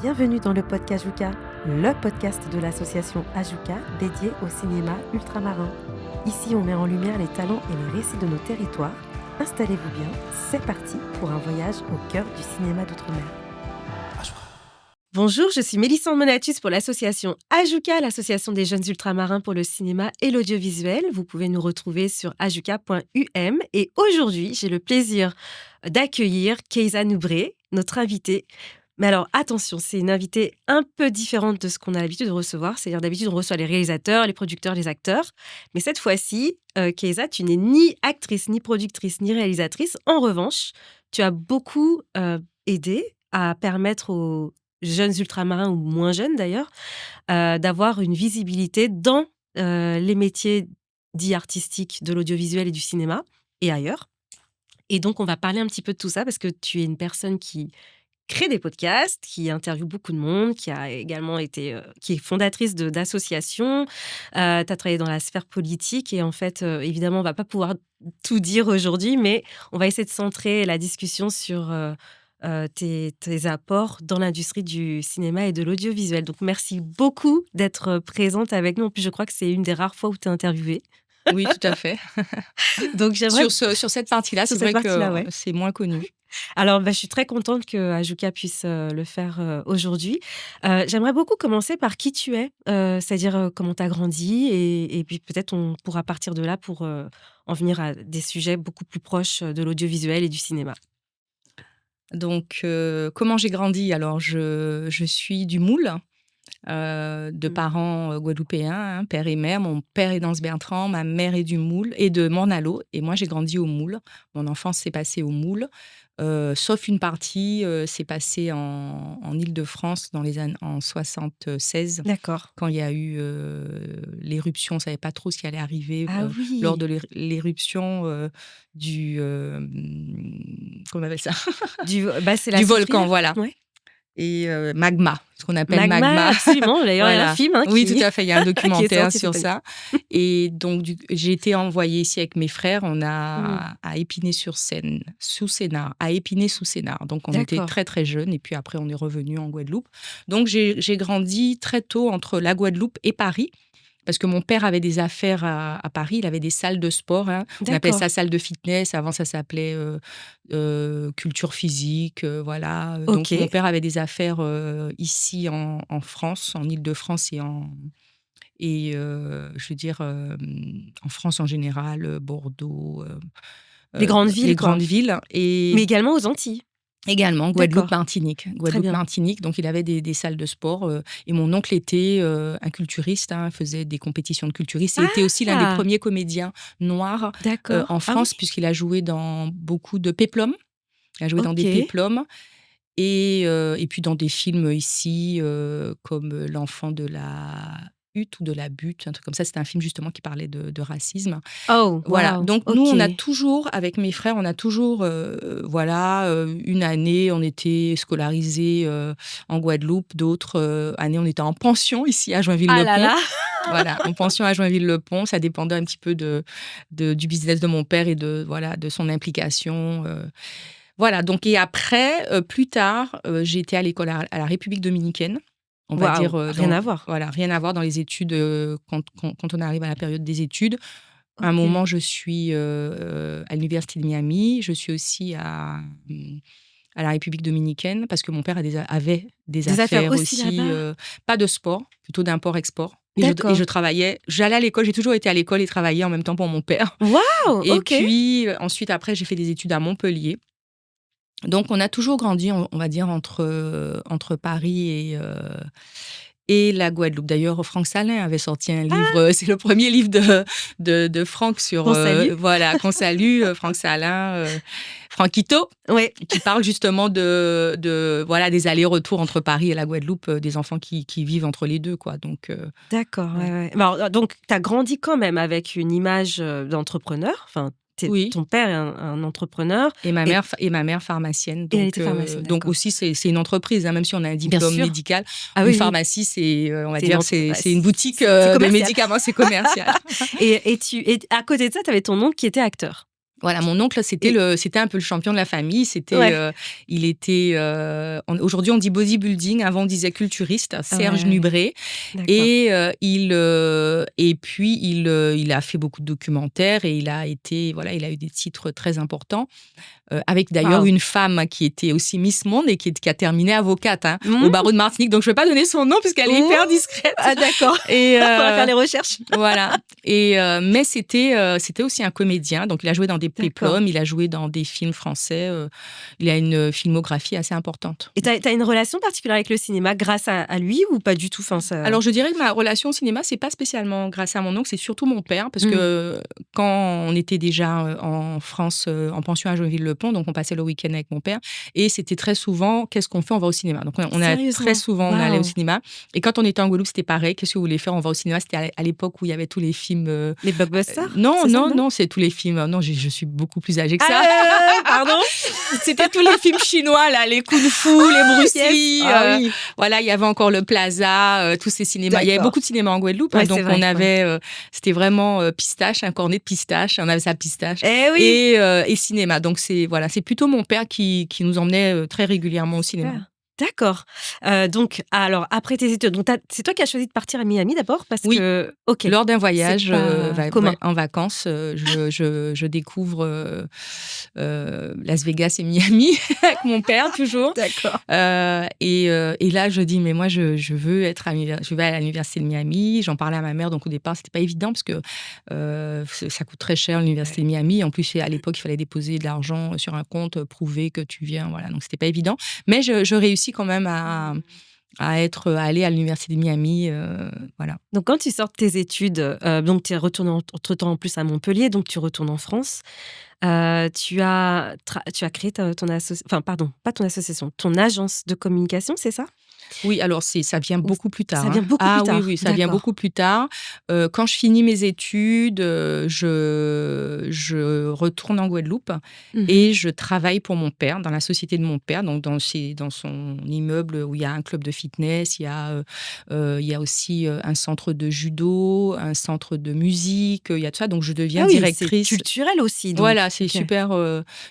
Bienvenue dans le podcast Ajuka, le podcast de l'association Ajuka dédié au cinéma ultramarin. Ici, on met en lumière les talents et les récits de nos territoires. Installez-vous bien, c'est parti pour un voyage au cœur du cinéma d'outre-mer. Bonjour, je suis Mélissa Monatus pour l'association Ajuka, l'association des jeunes ultramarins pour le cinéma et l'audiovisuel. Vous pouvez nous retrouver sur ajuka.um et aujourd'hui, j'ai le plaisir d'accueillir Keiza Noubré, notre invitée. Mais alors, attention, c'est une invitée un peu différente de ce qu'on a l'habitude de recevoir. C'est-à-dire, d'habitude, on reçoit les réalisateurs, les producteurs, les acteurs. Mais cette fois-ci, Keiza, tu n'es ni actrice, ni productrice, ni réalisatrice. En revanche, tu as beaucoup aidé à permettre aux jeunes ultramarins, ou moins jeunes d'ailleurs, d'avoir une visibilité dans les métiers dits artistiques de l'audiovisuel et du cinéma, et ailleurs. Et donc, on va parler un petit peu de tout ça, parce que tu es une personne qui crée des podcasts, qui interviewe beaucoup de monde, qui a également été, qui est fondatrice d'associations. Tu as travaillé dans la sphère politique et en fait, évidemment, on va pas pouvoir tout dire aujourd'hui, mais on va essayer de centrer la discussion sur tes apports dans l'industrie du cinéma et de l'audiovisuel. Donc, merci beaucoup d'être présente avec nous. En plus, je crois que c'est une des rares fois où tu es interviewée. Oui, tout à fait. Donc, j'aimerais... Sur cette partie-là, c'est vrai que c'est moins connu. Alors, je suis très contente que Ajuka puisse le faire aujourd'hui. J'aimerais beaucoup commencer par qui tu es, c'est-à-dire comment tu as grandi, et puis peut-être on pourra partir de là pour en venir à des sujets beaucoup plus proches de l'audiovisuel et du cinéma. Donc, comment j'ai grandi? Alors, je suis du Moule, de parents guadeloupéens, père et mère. Mon père est d'Anse-Bertrand, ma mère est du Moule et de Morne-à-l'Eau. Et moi, j'ai grandi au Moule. Mon enfance s'est passée au Moule. Sauf une partie, c'est passé en Île-de-France en 76. D'accord. Quand il y a eu l'éruption, on ne savait pas trop ce qui allait arriver lors de l'éruption du... comment on appelle ça? C'est la du volcan, voilà. Ouais. Et magma, ce qu'on appelle magma. Absolument, d'ailleurs, il y a un film. Oui, tout à fait, il y a un documentaire sur ça. Et donc, j'ai été envoyée ici avec mes frères, on a à Épinay-sur-Seine, sous Sénart, à Épinay-sous-Sénart. Donc, on était très, très jeunes, et puis après, on est revenu en Guadeloupe. Donc, j'ai grandi très tôt entre la Guadeloupe et Paris. Parce que mon père avait des affaires à Paris, il avait des salles de sport. On appelait ça salle de fitness. Avant, ça s'appelait culture physique. Voilà. Okay. Donc, mon père avait des affaires ici en France, en Île-de-France et je veux dire, en France en général, Bordeaux. Les grandes villes. Les grandes villes. Mais également aux Antilles. Également, Guadeloupe-Martinique. Guadeloupe-Martinique, donc il avait des salles de sport. Et mon oncle était un culturiste, faisait des compétitions de culturistes. Il était aussi l'un des premiers comédiens noirs en France, puisqu'il a joué dans beaucoup de péplums. Il a joué dans des péplums. Et puis dans des films ici, comme L'enfant de la hutte ou de la butte, un truc comme ça. C'était un film justement qui parlait de racisme. Voilà. Wow. Donc nous, on a toujours, avec mes frères, une année, on était scolarisés en Guadeloupe, d'autres années, on était en pension ici à Joinville-le-Pont. Voilà, en pension à Joinville-le-Pont. Ça dépendait un petit peu du business de mon père et de son implication. Voilà, donc et après, plus tard, j'ai été à l'école à la République dominicaine. On va dire rien à voir. Voilà, rien à voir dans les études quand on arrive à la période des études. À un moment, je suis à l'université de Miami. Je suis aussi à la République dominicaine parce que mon père avait des affaires aussi pas de sport, plutôt d'import-export. Et je travaillais. J'allais à l'école. J'ai toujours été à l'école et travaillé en même temps pour mon père. Waouh. Et puis ensuite, après, j'ai fait des études à Montpellier. Donc, on a toujours grandi, on va dire, entre Paris et la Guadeloupe. D'ailleurs, Franck Salin avait sorti un livre. C'est le premier livre de Franck sur... qu'on salue, Franck Salin, Franquito, qui parle justement des allers-retours entre Paris et la Guadeloupe, des enfants qui vivent entre les deux, quoi. Donc, d'accord, ouais. Alors, donc, tu as grandi quand même avec une image d'entrepreneur, enfin... Ton père est un entrepreneur. Et ma mère pharmacienne. Donc, elle était pharmacienne, donc aussi, c'est une entreprise, même si on a un diplôme médical. Une pharmacie, c'est une boutique de médicaments, c'est commercial. et à côté de ça, tu avais ton oncle qui était acteur. Voilà, mon oncle, c'était un peu le champion de la famille. Il était, aujourd'hui on dit bodybuilding, avant on disait culturiste, Serge Nubré. Et puis il a fait beaucoup de documentaires et il a eu des titres très importants. Avec d'ailleurs une femme qui était aussi Miss Monde et qui a terminé avocate au barreau de Martinique. Donc je ne vais pas donner son nom parce qu'elle est hyper discrète. Ah d'accord. Et faudra faire les recherches. Voilà. Mais c'était aussi un comédien. Donc il a joué dans des péplums, il a joué dans des films français. Il a une filmographie assez importante. Et t'as une relation particulière avec le cinéma grâce à lui ou pas du tout? Alors je dirais que ma relation au cinéma, c'est pas spécialement grâce à mon oncle, c'est surtout mon père, parce que quand on était déjà en France, en pension à Joinville-le-Pont, donc on passait le week-end avec mon père, et c'était très souvent, qu'est-ce qu'on fait? On va au cinéma. Donc très souvent, on allait au cinéma. Et quand on était en Guadeloupe, c'était pareil. Qu'est-ce que vous voulez faire? On va au cinéma. C'était à l'époque où il y avait tous les films. Les blockbusters? Non, c'est tous les films. Non, je suis beaucoup plus âgée que ça. Pardon? C'était tous les films chinois, là, les Kung Fu, les Bruce Lee. Oui. Voilà, il y avait encore le Plaza, tous ces cinémas. Il y avait beaucoup de cinémas en Guadeloupe. Donc on avait, c'était vraiment pistache, un cornet de pistache. On avait sa pistache. Et cinéma. Donc c'est plutôt mon père qui nous emmenait très régulièrement au cinéma. D'accord. Donc, alors, après tes études, c'est toi qui as choisi de partir à Miami d'abord parce que... Okay. Lors d'un voyage en vacances, je découvre Las Vegas et Miami avec mon père, toujours. D'accord. Et là, je dis, mais moi, je veux je vais à l'université de Miami. J'en parlais à ma mère, donc au départ, c'était pas évident parce que ça coûte très cher, l'université de Miami. En plus, à l'époque, il fallait déposer de l'argent sur un compte, prouver que tu viens. Voilà, donc c'était pas évident. Mais je réussis quand même à aller à l'université de Miami, voilà. Donc quand tu sors de tes études, donc tu es retourné entre-temps en plus à Montpellier, donc tu retournes en France. Tu as créé ton association, enfin pardon, pas ton association, ton agence de communication, c'est ça? Oui, alors ça vient beaucoup plus tard. Ça vient beaucoup plus tard. Oui, ça vient beaucoup plus tard. Quand je finis mes études, je retourne en Guadeloupe et je travaille pour mon père, dans la société de mon père, donc dans son immeuble où il y a un club de fitness, il y a aussi un centre de judo, un centre de musique, il y a tout ça. Donc je deviens directrice. C'est culturel aussi. Donc. Voilà, c'est super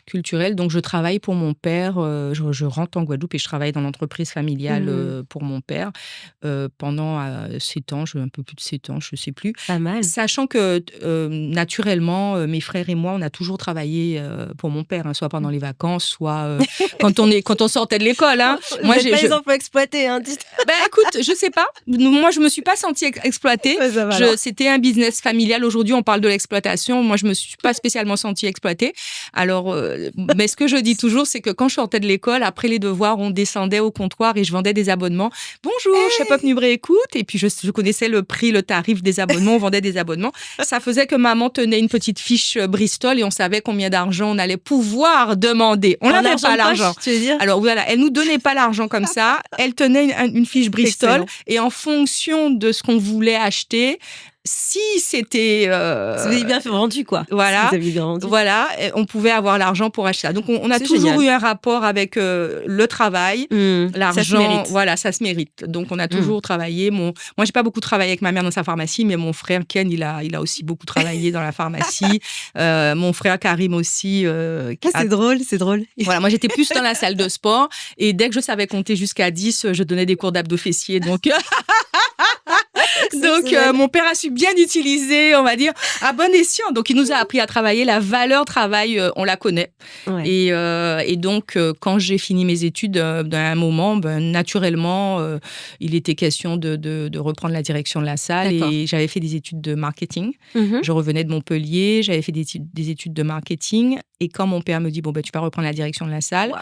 culturel. Donc je travaille pour mon père, je rentre en Guadeloupe et je travaille dans l'entreprise familiale pour mon père pendant 7 ans, un peu plus de 7 ans, je ne sais plus. Pas mal. Sachant que naturellement, mes frères et moi, on a toujours travaillé pour mon père, soit pendant les vacances, soit quand on sortait de l'école. Moi, j'ai pas les enfants exploités. Écoute, je sais pas. Moi, je me suis pas sentie exploitée. C'était un business familial. Aujourd'hui, on parle de l'exploitation. Moi, je me suis pas spécialement sentie exploitée. Alors, mais ce que je dis toujours, c'est que quand je sortais de l'école, après les devoirs, on descendait au comptoir et je vendais des abonnements. Bonjour, Chef Up Nubré écoute. Et puis, je connaissais le tarif des abonnements. On vendait des abonnements. Ça faisait que maman tenait une petite fiche Bristol et on savait combien d'argent on allait pouvoir demander. On n'avait pas l'argent. Tu veux dire? Alors, voilà, elle nous donnait pas l'argent comme ça. Elle tenait une fiche Bristol. Excellent. Et en fonction de ce qu'on voulait acheter, si c'était... vous avez bien vendu, quoi. Voilà, si vous aviez bien vendu. Voilà, on pouvait avoir l'argent pour acheter ça. Donc, on a toujours eu un rapport avec le travail, l'argent. Voilà, ça se mérite. Donc, on a toujours travaillé. Moi, j'ai pas beaucoup travaillé avec ma mère dans sa pharmacie, mais mon frère Ken, il a aussi beaucoup travaillé dans la pharmacie. Mon frère Karim aussi. C'est drôle. Voilà, moi, j'étais plus dans la salle de sport. Et dès que je savais compter jusqu'à 10, je donnais des cours d'abdos fessiers. Donc... Donc, mon père a su bien utiliser, on va dire, à bon escient. Donc, il nous a appris à travailler. La valeur travail, on la connaît. Ouais. Et donc, quand j'ai fini mes études, d'un moment, naturellement, il était question de reprendre la direction de la salle. D'accord. Et j'avais fait des études de marketing. Je revenais de Montpellier, j'avais fait des études de marketing. Et quand mon père me dit, tu vas reprendre la direction de la salle,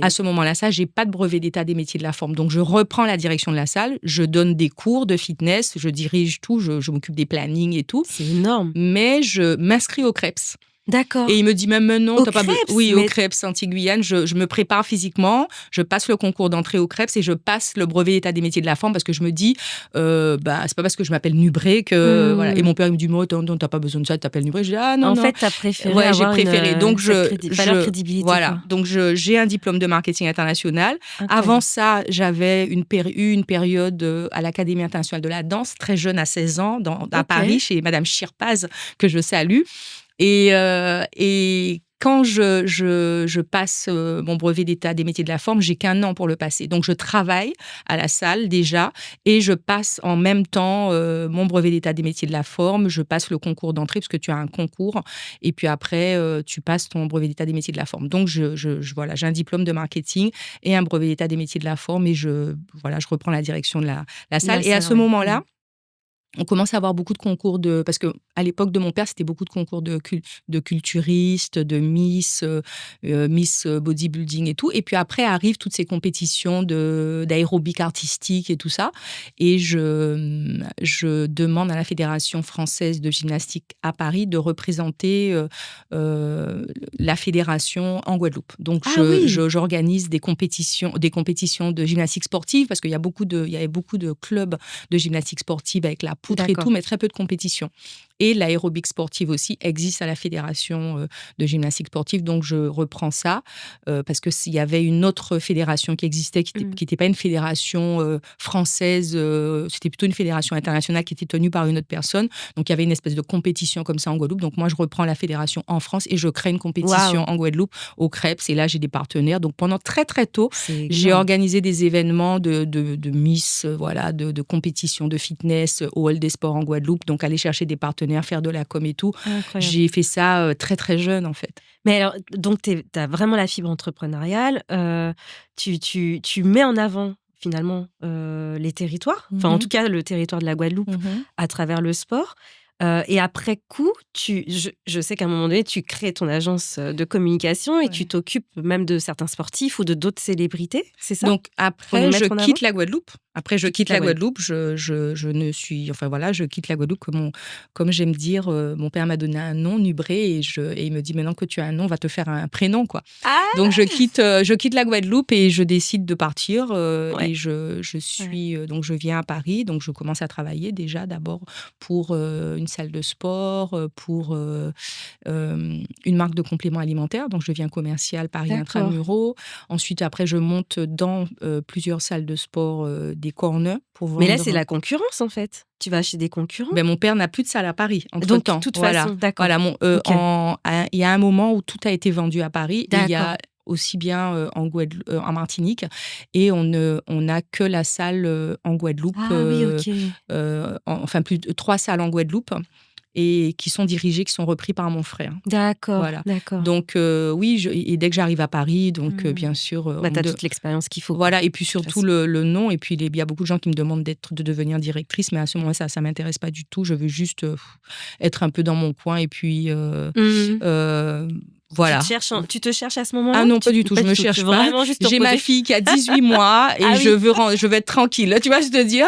à ce moment-là, j'ai pas de brevet d'état des métiers de la forme. Donc, je reprends la direction de la salle, je donne des cours de fitness, je dirige tout, je m'occupe des plannings et tout. C'est énorme. Mais je m'inscris au CREPS. D'accord. Et il me dit même non, t'as pas besoin. Oui, au CREPS Antilles-Guyane, je me prépare physiquement, je passe le concours d'entrée au CREPS et je passe le brevet d'état des métiers de la forme parce que je me dis, c'est pas parce que je m'appelle Nubré que voilà. Et mon père il me dit, non, t'as pas besoin de ça, tu t'appelles Nubré. Je dis non. En fait, t'as préféré. Ouais, j'ai préféré. Donc crédibilité. Voilà. Quoi. Donc j'ai un diplôme de marketing international. Avant ça, j'avais eu une période à l'Académie internationale de la danse, très jeune à 16 ans, à Paris, chez Madame Chirpaz, que je salue. Et quand je passe mon brevet d'état des métiers de la forme, j'ai qu'1 an pour le passer. Donc, je travaille à la salle déjà et je passe en même temps mon brevet d'état des métiers de la forme. Je passe le concours d'entrée parce que tu as un concours et puis après, tu passes ton brevet d'état des métiers de la forme. Donc, voilà, j'ai un diplôme de marketing et un brevet d'état des métiers de la forme et je reprends la direction de la salle. Et à ce moment-là, on commence à avoir beaucoup de concours parce que à l'époque de mon père, c'était beaucoup de concours de culturistes, de Miss bodybuilding et tout. Et puis après arrivent toutes ces compétitions d'aérobic artistique et tout ça. Et je demande à la Fédération française de gymnastique à Paris de représenter la fédération en Guadeloupe. Donc j'organise des compétitions de gymnastique sportive parce qu'il y avait beaucoup de clubs de gymnastique sportive avec la poutre et tout, mais très peu de compétition. Et l'aérobic sportive aussi existe à la Fédération de gymnastique sportive. Donc, je reprends ça parce qu'il y avait une autre fédération qui existait, qui n'était pas une fédération française. C'était plutôt une fédération internationale qui était tenue par une autre personne. Donc, il y avait une espèce de compétition comme ça en Guadeloupe. Donc, moi, je reprends la fédération en France et je crée une compétition en Guadeloupe au Crêpes. Et là, j'ai des partenaires. Donc, pendant très, très tôt, j'ai organisé des événements de Miss, de compétition de fitness au Hall des Sports en Guadeloupe. Donc, aller chercher des partenaires, faire de la com et tout. Incroyable. J'ai fait ça très, très jeune, en fait. Mais alors, donc, tu as vraiment la fibre entrepreneuriale. Tu mets en avant, finalement, les territoires. Enfin, en tout cas, le territoire de la Guadeloupe à travers le sport. Et après coup, je sais qu'à un moment donné, tu crées ton agence de communication et tu t'occupes même de certains sportifs ou de d'autres célébrités, c'est ça? Donc après, je quitte la Guadeloupe. Je quitte la Guadeloupe. Je quitte la Guadeloupe comme j'aime dire. Mon père m'a donné un nom, Nubré, et il me dit maintenant que tu as un nom, on va te faire un prénom, quoi. Ah, donc je quitte la Guadeloupe et je décide de partir. Et donc je viens à Paris. Donc je commence à travailler déjà d'abord pour une salle de sport, pour une marque de compléments alimentaires. Donc je deviens commerciale Paris Intramuros. Ensuite, après, je monte dans plusieurs salles de sport des corners pour vendre. Mais là, c'est la concurrence, en fait. Tu vas chez des concurrents. Ben, mon père n'a plus de salle à Paris, entre-temps. Donc, de toute façon, d'accord. Il y a un moment où tout a été vendu à Paris. Et il y a aussi bien en Martinique. Et on n'a que la salle en Guadeloupe. Enfin, plus de 3 salles en Guadeloupe. Et qui sont repris par mon frère. D'accord, voilà. D'accord. Donc, et dès que j'arrive à Paris, donc bien sûr... tu as toute l'expérience qu'il faut. Voilà, et puis surtout le nom. Et puis, il y a beaucoup de gens qui me demandent de devenir directrice, mais à ce moment-là, ça ne m'intéresse pas du tout. Je veux juste être un peu dans mon coin et puis... voilà. Tu te cherches à ce moment-là? Ah non, pas du tout, je me cherche pas. J'ai ma fille qui a 18 mois et je veux être tranquille. Tu vois, je te dis.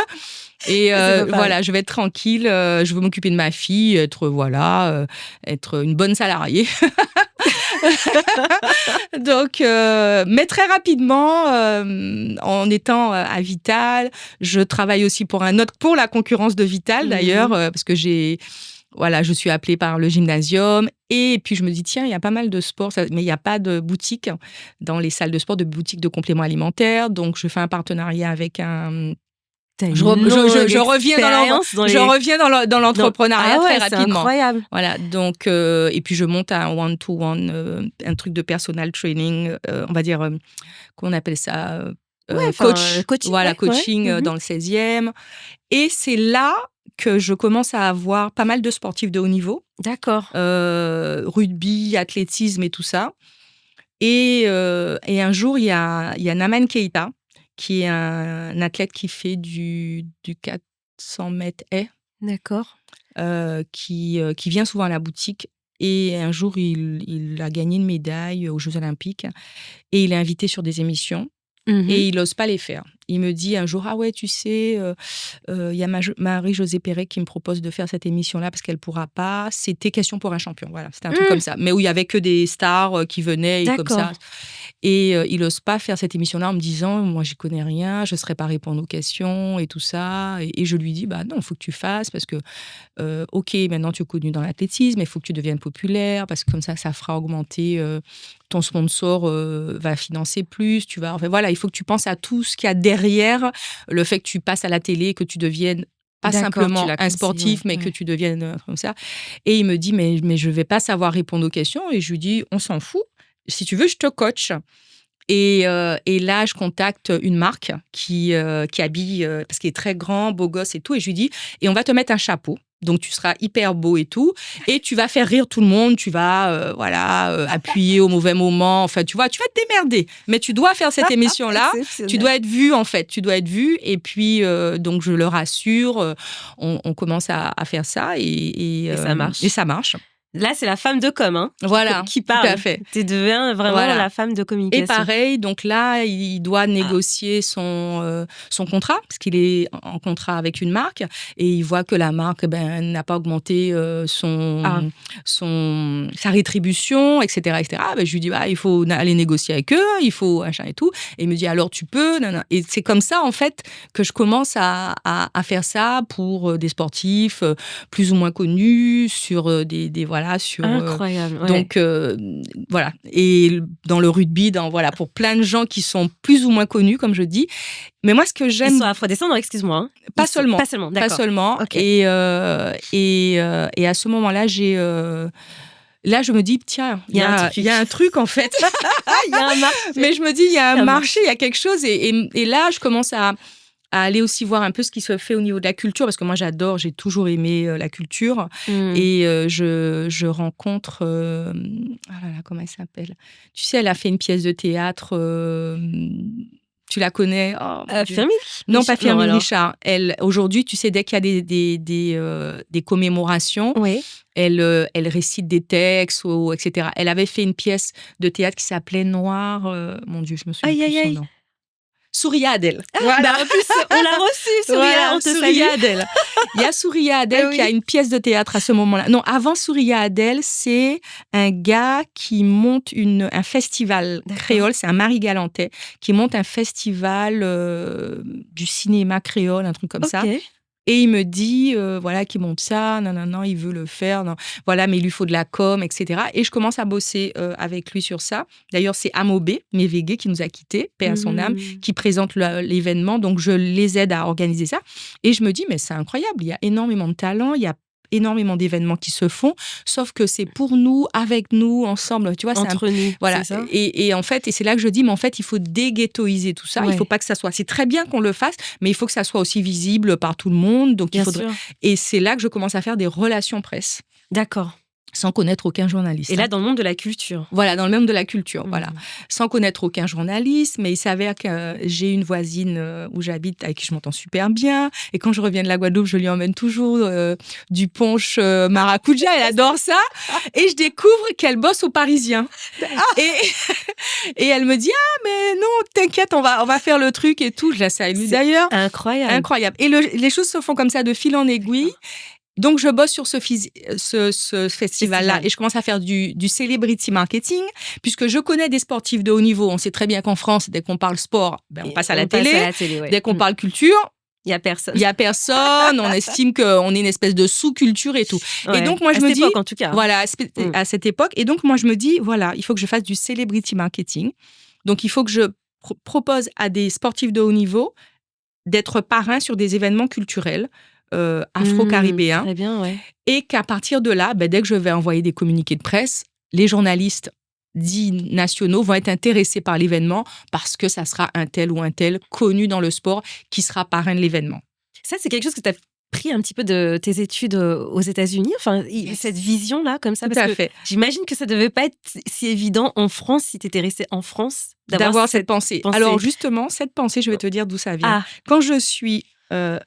Et voilà, je vais être tranquille, je veux m'occuper de ma fille, être une bonne salariée. Donc, mais très rapidement, en étant à Vital, je travaille aussi pour la concurrence de Vital d'ailleurs, parce que je suis appelée par le gymnasium et puis je me dis tiens, il y a pas mal de sports, mais il n'y a pas de boutique dans les salles de sport, de boutique de compléments alimentaires. Donc, je fais un partenariat avec un... Je reviens dans l'entrepreneuriat très rapidement. C'est incroyable. Voilà, donc, et puis je monte un one-to-one, un truc de personal training, on va dire, comment on appelle ça, coaching. Voilà, coaching dans le 16e. Et c'est là que je commence à avoir pas mal de sportifs de haut niveau. D'accord. Rugby, athlétisme et tout ça. Et un jour, il y a Naman Keita, qui est un athlète qui fait du 400 mètres haies. D'accord. Qui vient souvent à la boutique. Et un jour, il a gagné une médaille aux Jeux Olympiques. Et il est invité sur des émissions. Et il n'ose pas les faire. Il me dit un jour, ah ouais, tu sais, il y a Marie-Josée Perret qui me propose de faire cette émission-là parce qu'elle ne pourra pas. C'était Question pour un champion. Voilà, c'était un truc comme ça. Mais où il n'y avait que des stars qui venaient et comme ça. Et il n'ose pas faire cette émission-là en me disant, moi, j'y connais rien, je ne saurais pas répondre aux questions et tout ça. Et je lui dis, bah non, il faut que tu fasses parce que, ok, maintenant tu es connu dans l'athlétisme, mais il faut que tu deviennes populaire parce que comme ça fera augmenter ton sponsor, va financer plus. Enfin, voilà, il faut que tu penses à tout ce qu'il y a derrière le fait que tu passes à la télé, que tu deviennes pas simplement un sportif, mais que tu deviennes comme ça. Et il me dit, mais je ne vais pas savoir répondre aux questions. Et je lui dis, on s'en fout. Si tu veux, je te coach. Et là, je contacte une marque qui habille, parce qu'il est très grand, beau gosse et tout. Et je lui dis, et on va te mettre un chapeau. Donc, tu seras hyper beau et tout. Et tu vas faire rire tout le monde. Tu vas, appuyer au mauvais moment. Enfin, tu vas te démerder. Mais tu dois faire cette émission-là. Tu dois être vue, en fait. Tu dois être vue. Et puis, donc, je le rassure. On commence à faire ça. Et ça marche. Et ça marche. Là, c'est la femme de com, hein, voilà, qui parle. Tout à fait. Tu deviens vraiment la femme de communication. Et pareil, donc là, il doit négocier son contrat, parce qu'il est en contrat avec une marque, et il voit que la marque n'a pas augmenté sa rétribution, etc. etc. Je lui dis, il faut aller négocier avec eux, il faut machin et tout. Et il me dit, alors tu peux. Nanana. Et c'est comme ça, en fait, que je commence à faire ça pour des sportifs plus ou moins connus, sur incroyable. Donc voilà, et dans le rugby, pour plein de gens qui sont plus ou moins connus, comme je dis. Mais moi, ce que j'aime, ils sont afro-descendants, excuse-moi. Hein. Pas seulement, d'accord. Pas seulement. Okay. Et à ce moment-là, là, je me dis, tiens, il y a un truc, en fait. Il y a un marché. Mais je me dis, il y a un marché, il y a quelque chose. Et là, je commence à aller aussi voir un peu ce qui se fait au niveau de la culture, parce que moi, j'ai toujours aimé la culture. Et je rencontre... comment elle s'appelle ? Tu sais, elle a fait une pièce de théâtre... tu la connais? Firmin? Non, pas Firmin Richard. Elle, aujourd'hui, tu sais, dès qu'il y a des commémorations, elle récite des textes, etc. Elle avait fait une pièce de théâtre qui s'appelait Noir. Mon Dieu, je me souviens plus son nom. Souria Adèle. Voilà. En plus, on l'a reçue, Souria. On te salue. Adèle. Il y a Souria Adèle qui a une pièce de théâtre à ce moment-là. Non, avant Souria Adèle, c'est un gars qui monte un festival créole. C'est un Marie-Galantais qui monte un festival du cinéma créole, un truc comme ça. Et il me dit, qu'il monte ça, non, il veut le faire, non, mais il lui faut de la com, etc. Et je commence à bosser avec lui sur ça. D'ailleurs, c'est Amobé, Mévégué, qui nous a quittés, paix à son âme, qui présente l'événement. Donc, je les aide à organiser ça. Et je me dis, mais c'est incroyable, il y a énormément de talent, il y a énormément d'événements qui se font, sauf que c'est pour nous, avec nous, ensemble, tu vois. Entre nous, voilà. C'est ça. Et en fait, et c'est là que je dis, mais en fait, il faut déghettoiser tout ça. Il faut pas que ça soit... C'est très bien qu'on le fasse, mais il faut que ça soit aussi visible par tout le monde. Donc, il faudrait... Et c'est là que je commence à faire des relations presse. D'accord. Sans connaître aucun journaliste. Et là, dans le monde de la culture. Voilà, dans le monde de la culture, voilà. Sans connaître aucun journaliste, mais il s'avère que j'ai une voisine où j'habite, avec qui je m'entends super bien. Et quand je reviens de la Guadeloupe, je lui emmène toujours du punch maracuja. Elle adore ça. Et je découvre qu'elle bosse au Parisien. Et elle me dit, mais non, t'inquiète, on va faire le truc et tout. Je la salue d'ailleurs. Incroyable. Incroyable. Et les choses se font comme ça de fil en aiguille. Donc, je bosse sur ce festival-là et je commence à faire du celebrity marketing, puisque je connais des sportifs de haut niveau. On sait très bien qu'en France, dès qu'on parle sport, on passe à la télé. Dès qu'on parle culture, il n'y a personne. Il n'y a personne. On estime qu'on est une espèce de sous-culture et tout. Et donc, moi, je me dis... À cette époque, en tout cas. Voilà, à cette époque. Et donc, moi, je me dis, il faut que je fasse du celebrity marketing. Donc, il faut que je propose à des sportifs de haut niveau d'être parrains sur des événements culturels afro-caribéens. Très bien, Et qu'à partir de là, dès que je vais envoyer des communiqués de presse, les journalistes dits nationaux vont être intéressés par l'événement parce que ça sera un tel ou un tel connu dans le sport qui sera parrain de l'événement. Ça, c'est quelque chose que tu as pris un petit peu de tes études aux États-Unis, cette vision-là, comme ça, parce que j'imagine que ça ne devait pas être si évident en France, si tu étais resté en France, d'avoir cette pensée. Alors justement, cette pensée, je vais te dire d'où ça vient. Quand je suis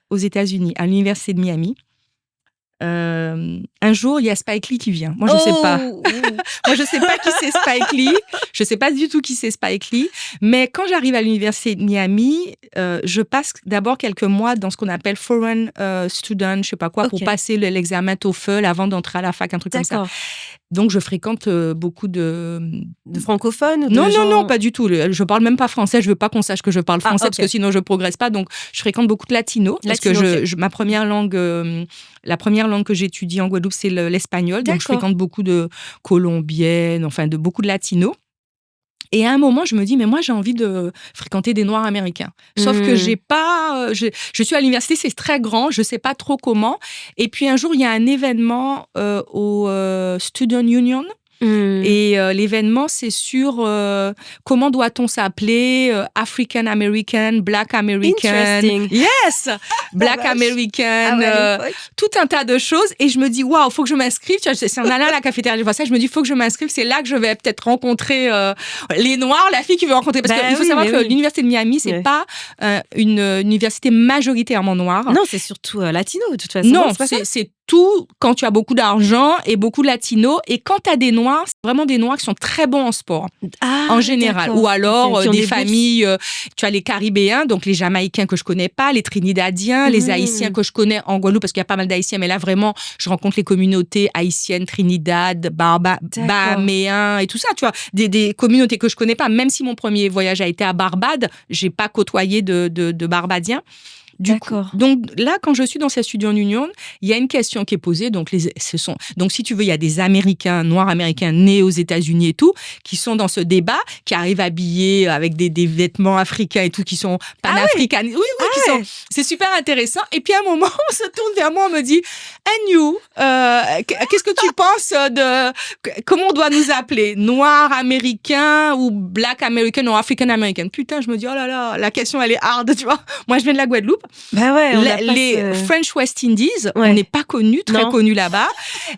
aux États-Unis, à l'université de Miami, un jour, il y a Spike Lee qui vient. Moi, je ne sais pas. Moi, je ne sais pas qui c'est Spike Lee. Je ne sais pas du tout qui c'est Spike Lee. Mais quand j'arrive à l'université de Miami, je passe d'abord quelques mois dans ce qu'on appelle foreign student, je ne sais pas quoi, pour passer l'examen TOEFL avant d'entrer à la fac, un truc comme ça. Donc, je fréquente beaucoup de francophones. Non, pas du tout. Je parle même pas français. Je veux pas qu'on sache que je parle français parce que sinon je progresse pas. Donc, je fréquente beaucoup de latinos parce que ma première langue, la première langue que j'étudie en Guadeloupe, c'est l'espagnol. Donc, je fréquente beaucoup de colombiennes, de beaucoup de latinos. Et à un moment, je me dis, mais moi, j'ai envie de fréquenter des Noirs américains. Sauf que j'ai pas... je suis à l'université, c'est très grand, je sais pas trop comment. Et puis, un jour, il y a un événement au Student Union. Et l'événement, c'est sur comment doit-on s'appeler African American, Black American. Interesting. Yes, Black American, tout un tas de choses. Et je me dis, waouh, faut que je m'inscrive. Tu vois, c'est en allant à la cafétéria, je vois ça, je me dis, faut que je m'inscrive. C'est là que je vais peut-être rencontrer les Noirs, la fille qui veut rencontrer. Parce qu'il faut savoir que l'université de Miami, c'est pas une université majoritairement noire. Non, c'est surtout latino de toute façon. Non, c'est tout quand tu as beaucoup d'argent et beaucoup de latinos. Et quand tu as des Noirs, c'est vraiment des Noirs qui sont très bons en sport, en général. Ou alors des familles, tu as les Caribéens, donc les Jamaïcains que je connais pas, les Trinidadiens, les Haïtiens que je connais en Guadeloupe, parce qu'il y a pas mal d'Haïtiens. Mais là, vraiment, je rencontre les communautés haïtiennes, Trinidad, Bahaméens et tout ça, tu vois. Des communautés que je connais pas. Même si mon premier voyage a été à Barbade, j'ai pas côtoyé de Barbadiens. Donc là, quand je suis dans cette Student Union, il y a une question qui est posée. Donc si tu veux, il y a des Américains, Noirs américains nés aux États-Unis et tout, qui sont dans ce débat, qui arrivent habillés avec des vêtements africains et tout, qui sont panafricains. C'est super intéressant. Et puis à un moment, on se tourne vers moi, on me dit, and you, qu'est-ce que tu penses de comment on doit nous appeler, Noirs américains ou Black American ou African American? Putain, je me dis, oh là là, la question elle est hard, tu vois. Moi, je viens de la Guadeloupe. Bah ouais, les French West Indies, on n'est pas connus, très connus là-bas.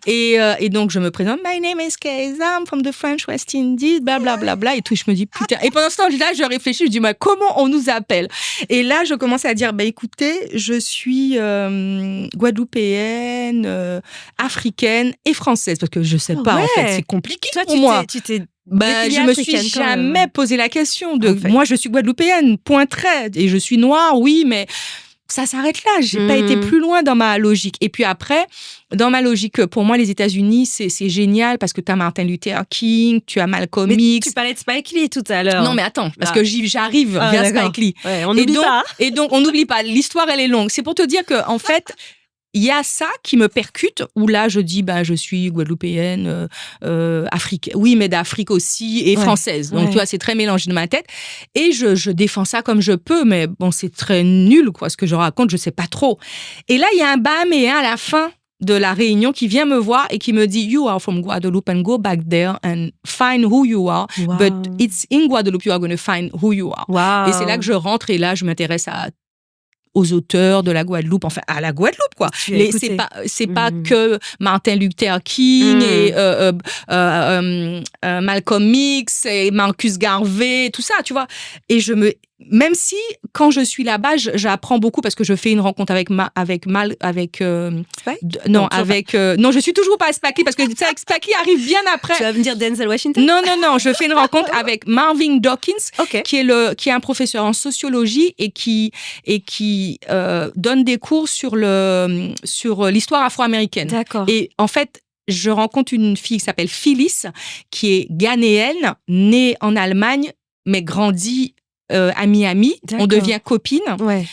Et donc, je me présente, my name is Kaysa, I'm from the French West Indies, blablabla, bla, et tout. Je me dis, putain. Et pendant ce temps-là, je réfléchis, je dis, comment on nous appelle? Et là, je commence à dire, écoutez, je suis guadeloupéenne, africaine et française, parce que je sais pas, en fait, c'est compliqué pour moi. Je me suis jamais posé la question de moi je suis guadeloupéenne, point trait, et je suis noire, oui, mais ça s'arrête là. J'ai pas été plus loin dans ma logique. Et puis après, dans ma logique, pour moi, les États-Unis, c'est génial parce que tu as Martin Luther King, tu as Malcolm X. Tu parlais de Spike Lee tout à l'heure. Non, mais attends, parce que j'arrive vers Spike Lee. Ouais, on n'oublie pas. Et donc, on n'oublie pas. L'histoire, elle est longue. C'est pour te dire que, en fait, il y a ça qui me percute, où là, je dis, je suis guadeloupéenne, africaine, oui, mais d'Afrique aussi, et française. Donc, tu vois, c'est très mélangé dans ma tête. Et je défends ça comme je peux, mais bon, c'est très nul, quoi, ce que je raconte, je sais pas trop. Et là, il y a un Bahaméen à la fin de la réunion qui vient me voir et qui me dit, you are from Guadeloupe and go back there and find who you are. Wow. But it's in Guadeloupe you are going to find who you are. Wow. Et c'est là que je rentre et là, je m'intéresse aux auteurs de la Guadeloupe, enfin à la Guadeloupe, quoi. C'est pas que Martin Luther King et Malcolm X et Marcus Garvey, tout ça, tu vois. Et même si quand je suis là-bas, j'apprends beaucoup parce que je fais une rencontre non, je suis toujours pas à Spike Lee parce que Spike Lee arrive bien après. Tu vas me dire Denzel Washington? Non, je fais une rencontre avec Marvin Dawkins, qui est un professeur en sociologie et qui donne des cours sur l'histoire afro-américaine. D'accord. Et en fait, je rencontre une fille qui s'appelle Phyllis, qui est ghanéenne, née en Allemagne, mais grandie à Miami. D'accord. On devient copine. Ouais.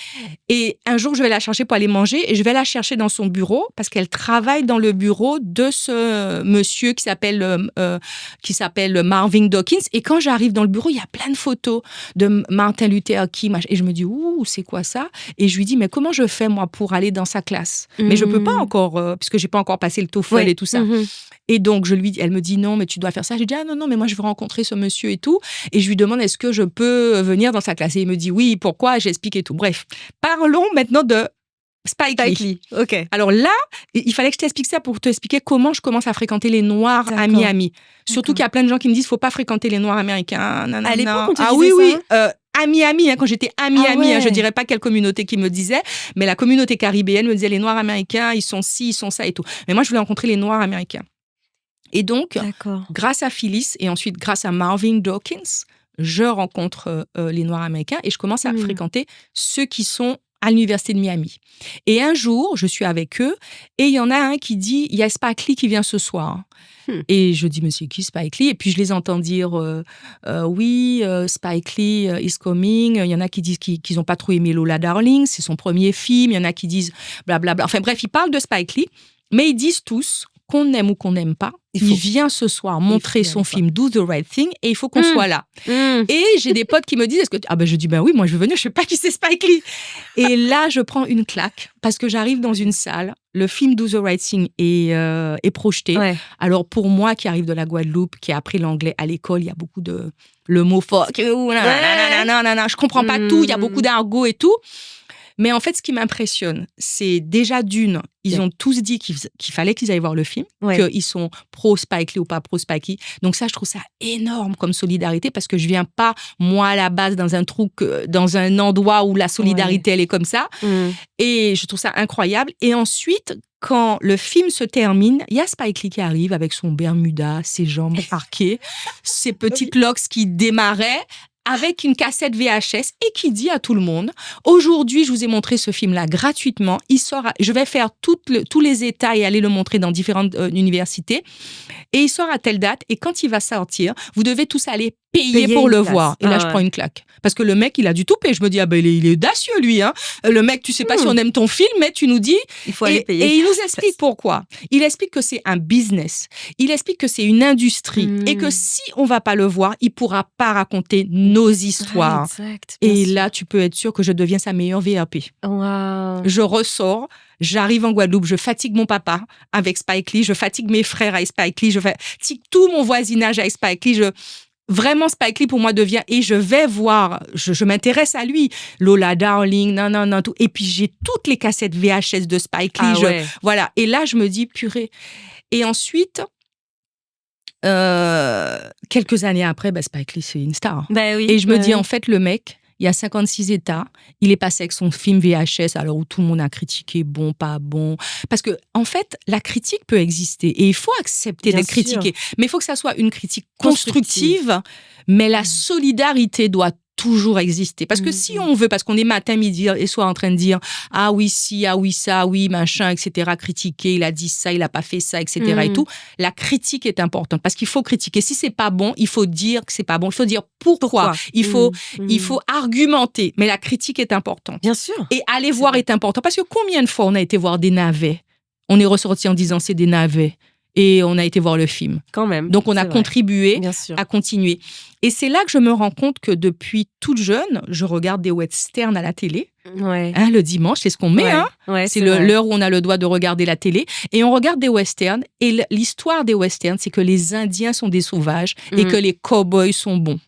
Et un jour, je vais la chercher pour aller manger et je vais la chercher dans son bureau parce qu'elle travaille dans le bureau de ce monsieur qui s'appelle Marvin Dawkins. Et quand j'arrive dans le bureau, il y a plein de photos de Martin Luther King. Et je me dis, c'est quoi ça? Et je lui dis, mais comment je fais, moi, pour aller dans sa classe? Mais je peux pas encore, puisque j'ai pas encore passé le TOEFL et tout ça. Et donc, elle me dit, non, mais tu dois faire ça. J'ai dit, non, mais moi, je veux rencontrer ce monsieur et tout. Et je lui demande, est-ce que je peux venir dans sa classe? Et il me dit, oui, pourquoi? J'explique et tout. Bref, parlons maintenant de Spike Lee. Ok. Alors là, il fallait que je t'explique ça pour t'expliquer comment je commence à fréquenter les Noirs à Miami. Surtout qu'il y a plein de gens qui me disent, faut pas fréquenter les Noirs américains. À l'époque, on te disait ça. À Miami, quand j'étais à Miami, je dirais pas quelle communauté qui me disait, mais la communauté caribéenne me disait, les Noirs américains, ils sont ci, ils sont ça et tout. Mais moi, je voulais rencontrer les Noirs américains. Et donc, grâce à Phyllis et ensuite grâce à Marvin Dawkins, je rencontre les Noirs américains et je commence à fréquenter ceux qui sont à l'université de Miami. Et un jour, je suis avec eux et il y en a un qui dit, il y a Spike Lee qui vient ce soir. Et je dis, mais c'est qui Spike Lee? Et puis je les entends dire, oui, Spike Lee is coming. Il y en a qui disent qu'ils n'ont pas trop aimé Lola Darling, c'est son premier film. Il y en a qui disent blablabla. Enfin bref, ils parlent de Spike Lee, mais ils disent tous qu'on aime ou qu'on n'aime pas, il vient ce soir montrer son film Do the Right Thing et il faut qu'on soit là. Et j'ai des potes qui me disent, je dis, oui, moi je veux venir, je sais pas qui c'est Spike Lee. Et là, je prends une claque parce que j'arrive dans une salle, le film Do the Right Thing est projeté. Ouais. Alors pour moi qui arrive de la Guadeloupe, qui a appris l'anglais à l'école, il y a beaucoup de le mot fuck you, je comprends pas tout, il y a beaucoup d'argot et tout. Mais en fait, ce qui m'impressionne, c'est déjà d'une, ils ont tous dit qu'il fallait qu'ils aillent voir le film, qu'ils sont pro-Spike Lee ou pas pro-Spike Lee. Donc ça, je trouve ça énorme comme solidarité parce que je viens pas, moi, à la base, dans un endroit où la solidarité, elle est comme ça. Et je trouve ça incroyable. Et ensuite, quand le film se termine, il y a Spike Lee qui arrive avec son Bermuda, ses jambes arquées, ses petites locks qui démarraient, avec une cassette VHS et qui dit à tout le monde, aujourd'hui, je vous ai montré ce film-là gratuitement. Je vais faire tous les états et aller le montrer dans différentes universités. Et il sort à telle date. Et quand il va sortir, vous devez tous aller payer pour le voir. Et là, je prends une claque. Parce que le mec, il a du tout payé. Je me dis, il est audacieux, lui. Hein. Le mec, tu sais pas si on aime ton film, mais tu nous dis... Il faut aller payer. Et il nous explique pourquoi. Il explique que c'est un business. Il explique que c'est une industrie. Et que si on va pas le voir, il pourra pas raconter nos histoires. Exact, et là, tu peux être sûr que je deviens sa meilleure VIP. Wow. Je ressors. J'arrive en Guadeloupe, je fatigue mon papa avec Spike Lee, je fatigue mes frères avec Spike Lee, je fatigue tout mon voisinage avec Spike Lee. Vraiment, Spike Lee, pour moi, devient... Et je vais voir, je m'intéresse à lui. Lola Darling, non, tout. Et puis, j'ai toutes les cassettes VHS de Spike Lee. Voilà. Et là, je me dis, purée. Et ensuite... quelques années après, Spike Lee, c'est une star. Oui, et je me dis, en fait, le mec... Il y a 56 États. Il est passé avec son film VHS, alors où tout le monde a critiqué, bon, pas bon. Parce que, en fait, la critique peut exister et il faut accepter d'être critiqué. Mais il faut que ça soit une critique constructive. Mais la solidarité doit toujours exister. Parce que si on veut, parce qu'on est matin, midi et soir en train de dire « Ah oui, si, ah oui, ça, oui, machin, etc. » critiquer, il a dit ça, il n'a pas fait ça, etc. et tout. La critique est importante parce qu'il faut critiquer. Si c'est pas bon, il faut dire que c'est pas bon. Il faut dire pourquoi. Il faut argumenter. Mais la critique est importante. Bien sûr. Et aller voir est important. Parce que combien de fois on a été voir des navets? On est ressorti en disant « C'est des navets ». Et on a été voir le film. Quand même. Donc, on a contribué à continuer. Et c'est là que je me rends compte que depuis toute jeune, je regarde des westerns à la télé. Hein, le dimanche, c'est ce qu'on met. C'est l'heure où on a le droit de regarder la télé. Et on regarde des westerns. Et l'histoire des westerns, c'est que les Indiens sont des sauvages et que les cow-boys sont bons.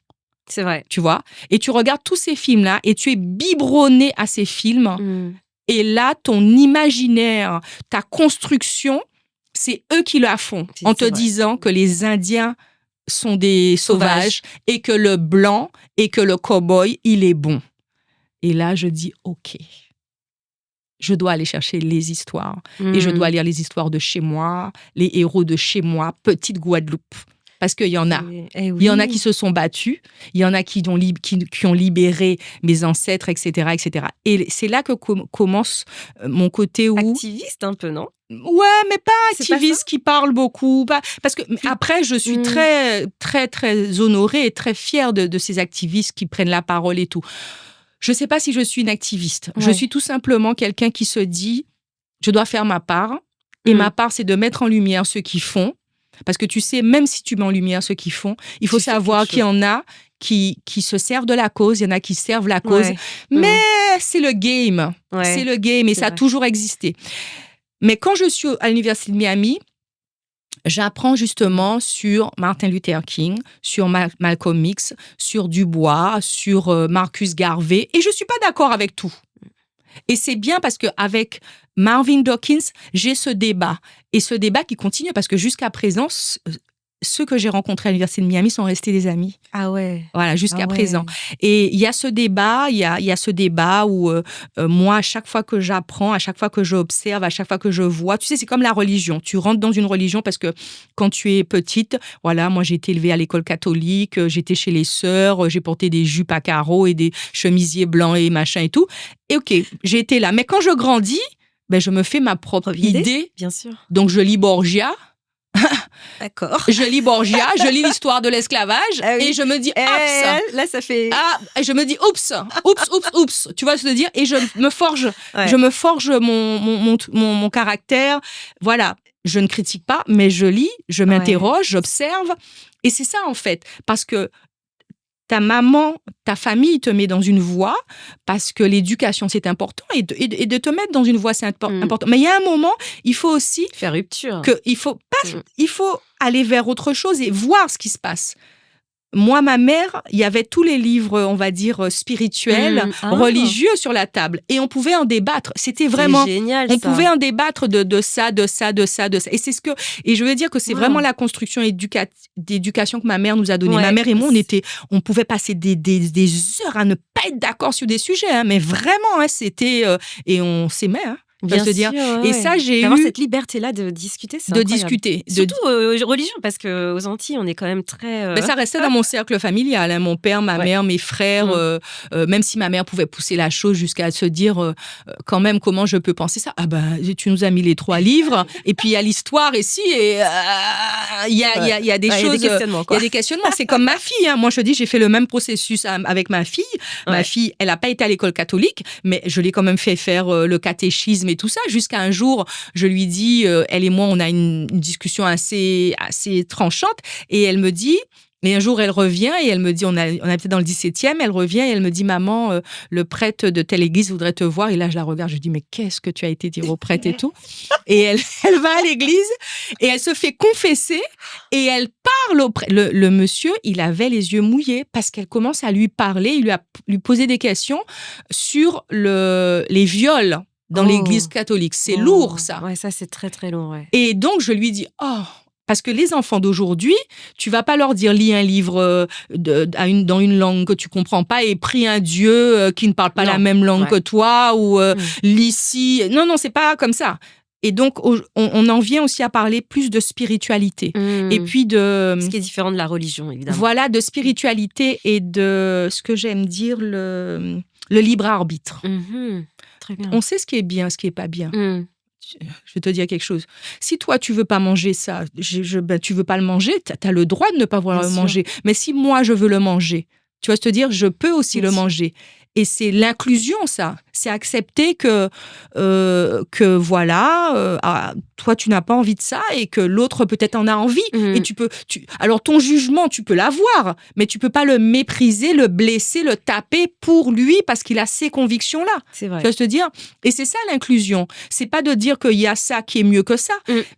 C'est vrai. Tu vois? Et tu regardes tous ces films-là et tu es biberonné à ces films. Et là, ton imaginaire, ta construction... C'est eux qui la font en te disant que les Indiens sont des sauvages et que le blanc et que le cow-boy, il est bon. Et là, je dis, OK, je dois aller chercher les histoires. Et je dois lire les histoires de chez moi, les héros de chez moi, petite Guadeloupe. Parce qu'il y en a. Il y en a qui se sont battus, il y en a qui ont libéré mes ancêtres, etc., etc. Et c'est là que commence mon côté où... Activiste un peu, non? Ouais, mais pas activiste qui parle beaucoup. Parce que après, je suis très, très, très honorée et très fière de ces activistes qui prennent la parole et tout. Je ne sais pas si je suis une activiste. Je suis tout simplement quelqu'un qui se dit, je dois faire ma part. Et ma part, c'est de mettre en lumière ceux qui font. Parce que tu sais, même si tu mets en lumière ceux qui font, il faut savoir qu'il y en a qui se servent de la cause, il y en a qui servent la cause. Mais c'est le game. C'est le game et ça a toujours existé. Mais quand je suis à l'Université de Miami, j'apprends justement sur Martin Luther King, sur Malcolm X, sur Dubois, sur Marcus Garvey. Et je ne suis pas d'accord avec tout. Et c'est bien parce qu'avec Marvin Dawkins, j'ai ce débat. Et ce débat qui continue parce que jusqu'à présent, ceux que j'ai rencontrés à l'Université de Miami sont restés des amis. Ah ouais. Voilà, jusqu'à présent. Et il y a ce débat, il y a ce débat où moi, à chaque fois que j'apprends, à chaque fois que j'observe, à chaque fois que je vois, tu sais, c'est comme la religion. Tu rentres dans une religion parce que quand tu es petite, voilà, moi j'ai été élevée à l'école catholique, j'étais chez les sœurs, j'ai porté des jupes à carreaux et des chemisiers blancs et machin et tout. Et ok, j'ai été là. Mais quand je grandis, je me fais ma propre idée. Bien sûr. Donc je lis Borgia. D'accord. Je lis Borgia, je lis l'histoire de l'esclavage et je me dis oups. Là ça fait je me dis oups. Tu vois ce que je veux dire? Et je me forge mon caractère. Voilà. je ne critique pas, mais je lis, je m'interroge, j'observe. Et c'est ça, en fait. Parce que ta maman, ta famille te met dans une voie parce que l'éducation, c'est important et de te mettre dans une voie, c'est important. Mais il y a un moment, il faut aussi... faire rupture. Il faut aller vers autre chose et voir ce qui se passe. Moi, ma mère, il y avait tous les livres, on va dire, spirituels, religieux sur la table. Et on pouvait en débattre. C'était vraiment... C'est génial, on pouvait en débattre de ça. Et c'est et je veux dire que c'est vraiment la construction d'éducation que ma mère nous a donnée. Ma mère et moi, on pouvait passer des heures à ne pas être d'accord sur des sujets. Hein, mais vraiment, hein, c'était... et on s'aimait, hein. Bien sûr, dire. Et ça, j'ai d'avoir cette liberté-là de discuter, c'est incroyable. Surtout religion, parce qu'aux Antilles, on est quand même très... Mais ça restait dans mon cercle familial. Hein. Mon père, ma mère, mes frères, même si ma mère pouvait pousser la chose jusqu'à se dire quand même comment je peux penser ça. Ah ben, tu nous as mis les 3 livres, et puis il y a l'histoire ici, et il y a des choses... Il y a des questionnements. C'est comme ma fille. Hein. Moi, je dis, j'ai fait le même processus avec ma fille. Ma fille, elle n'a pas été à l'école catholique, mais je l'ai quand même fait faire le catéchisme et tout ça, jusqu'à un jour, je lui dis, elle et moi, on a une discussion assez tranchante, et elle me dit, et un jour, elle revient, et elle me dit, on est peut-être dans le 17e, elle revient, et elle me dit, maman, le prêtre de telle église voudrait te voir, et là, je la regarde, je dis, mais qu'est-ce que tu as été dire au prêtre et tout? Et elle va à l'église, et elle se fait confesser, et elle parle au prêtre. Le monsieur, il avait les yeux mouillés, parce qu'elle commence à lui parler, lui poser des questions sur les viols dans l'église catholique. C'est lourd, ça. Ouais, ça, c'est très, très lourd, ouais. Et donc, je lui dis, parce que les enfants d'aujourd'hui, tu vas pas leur dire, lis un livre dans une langue que tu comprends pas et prie un Dieu qui ne parle pas la même langue que toi, ou lis ci. Non, c'est pas comme ça. Et donc, on en vient aussi à parler plus de spiritualité. Et puis ce qui est différent de la religion, évidemment. Voilà, de spiritualité et de ce que j'aime dire, le libre arbitre. Très bien. On sait ce qui est bien, ce qui est pas bien. Je vais te dire quelque chose. Si toi, tu veux pas manger ça, tu veux pas le manger, tu as le droit de ne pas vouloir le manger. Mais si moi, je veux le manger, tu vas te dire, je peux aussi le manger. Et c'est l'inclusion, ça. C'est accepter que voilà, toi, tu n'as pas envie de ça et que l'autre peut-être en a envie. Et alors, ton jugement, tu peux l'avoir, mais tu peux pas le mépriser, le blesser, le taper pour lui parce qu'il a ces convictions-là. C'est vrai. Tu vas te dire. Et c'est ça, l'inclusion. C'est pas de dire qu'il y a ça qui est mieux que ça.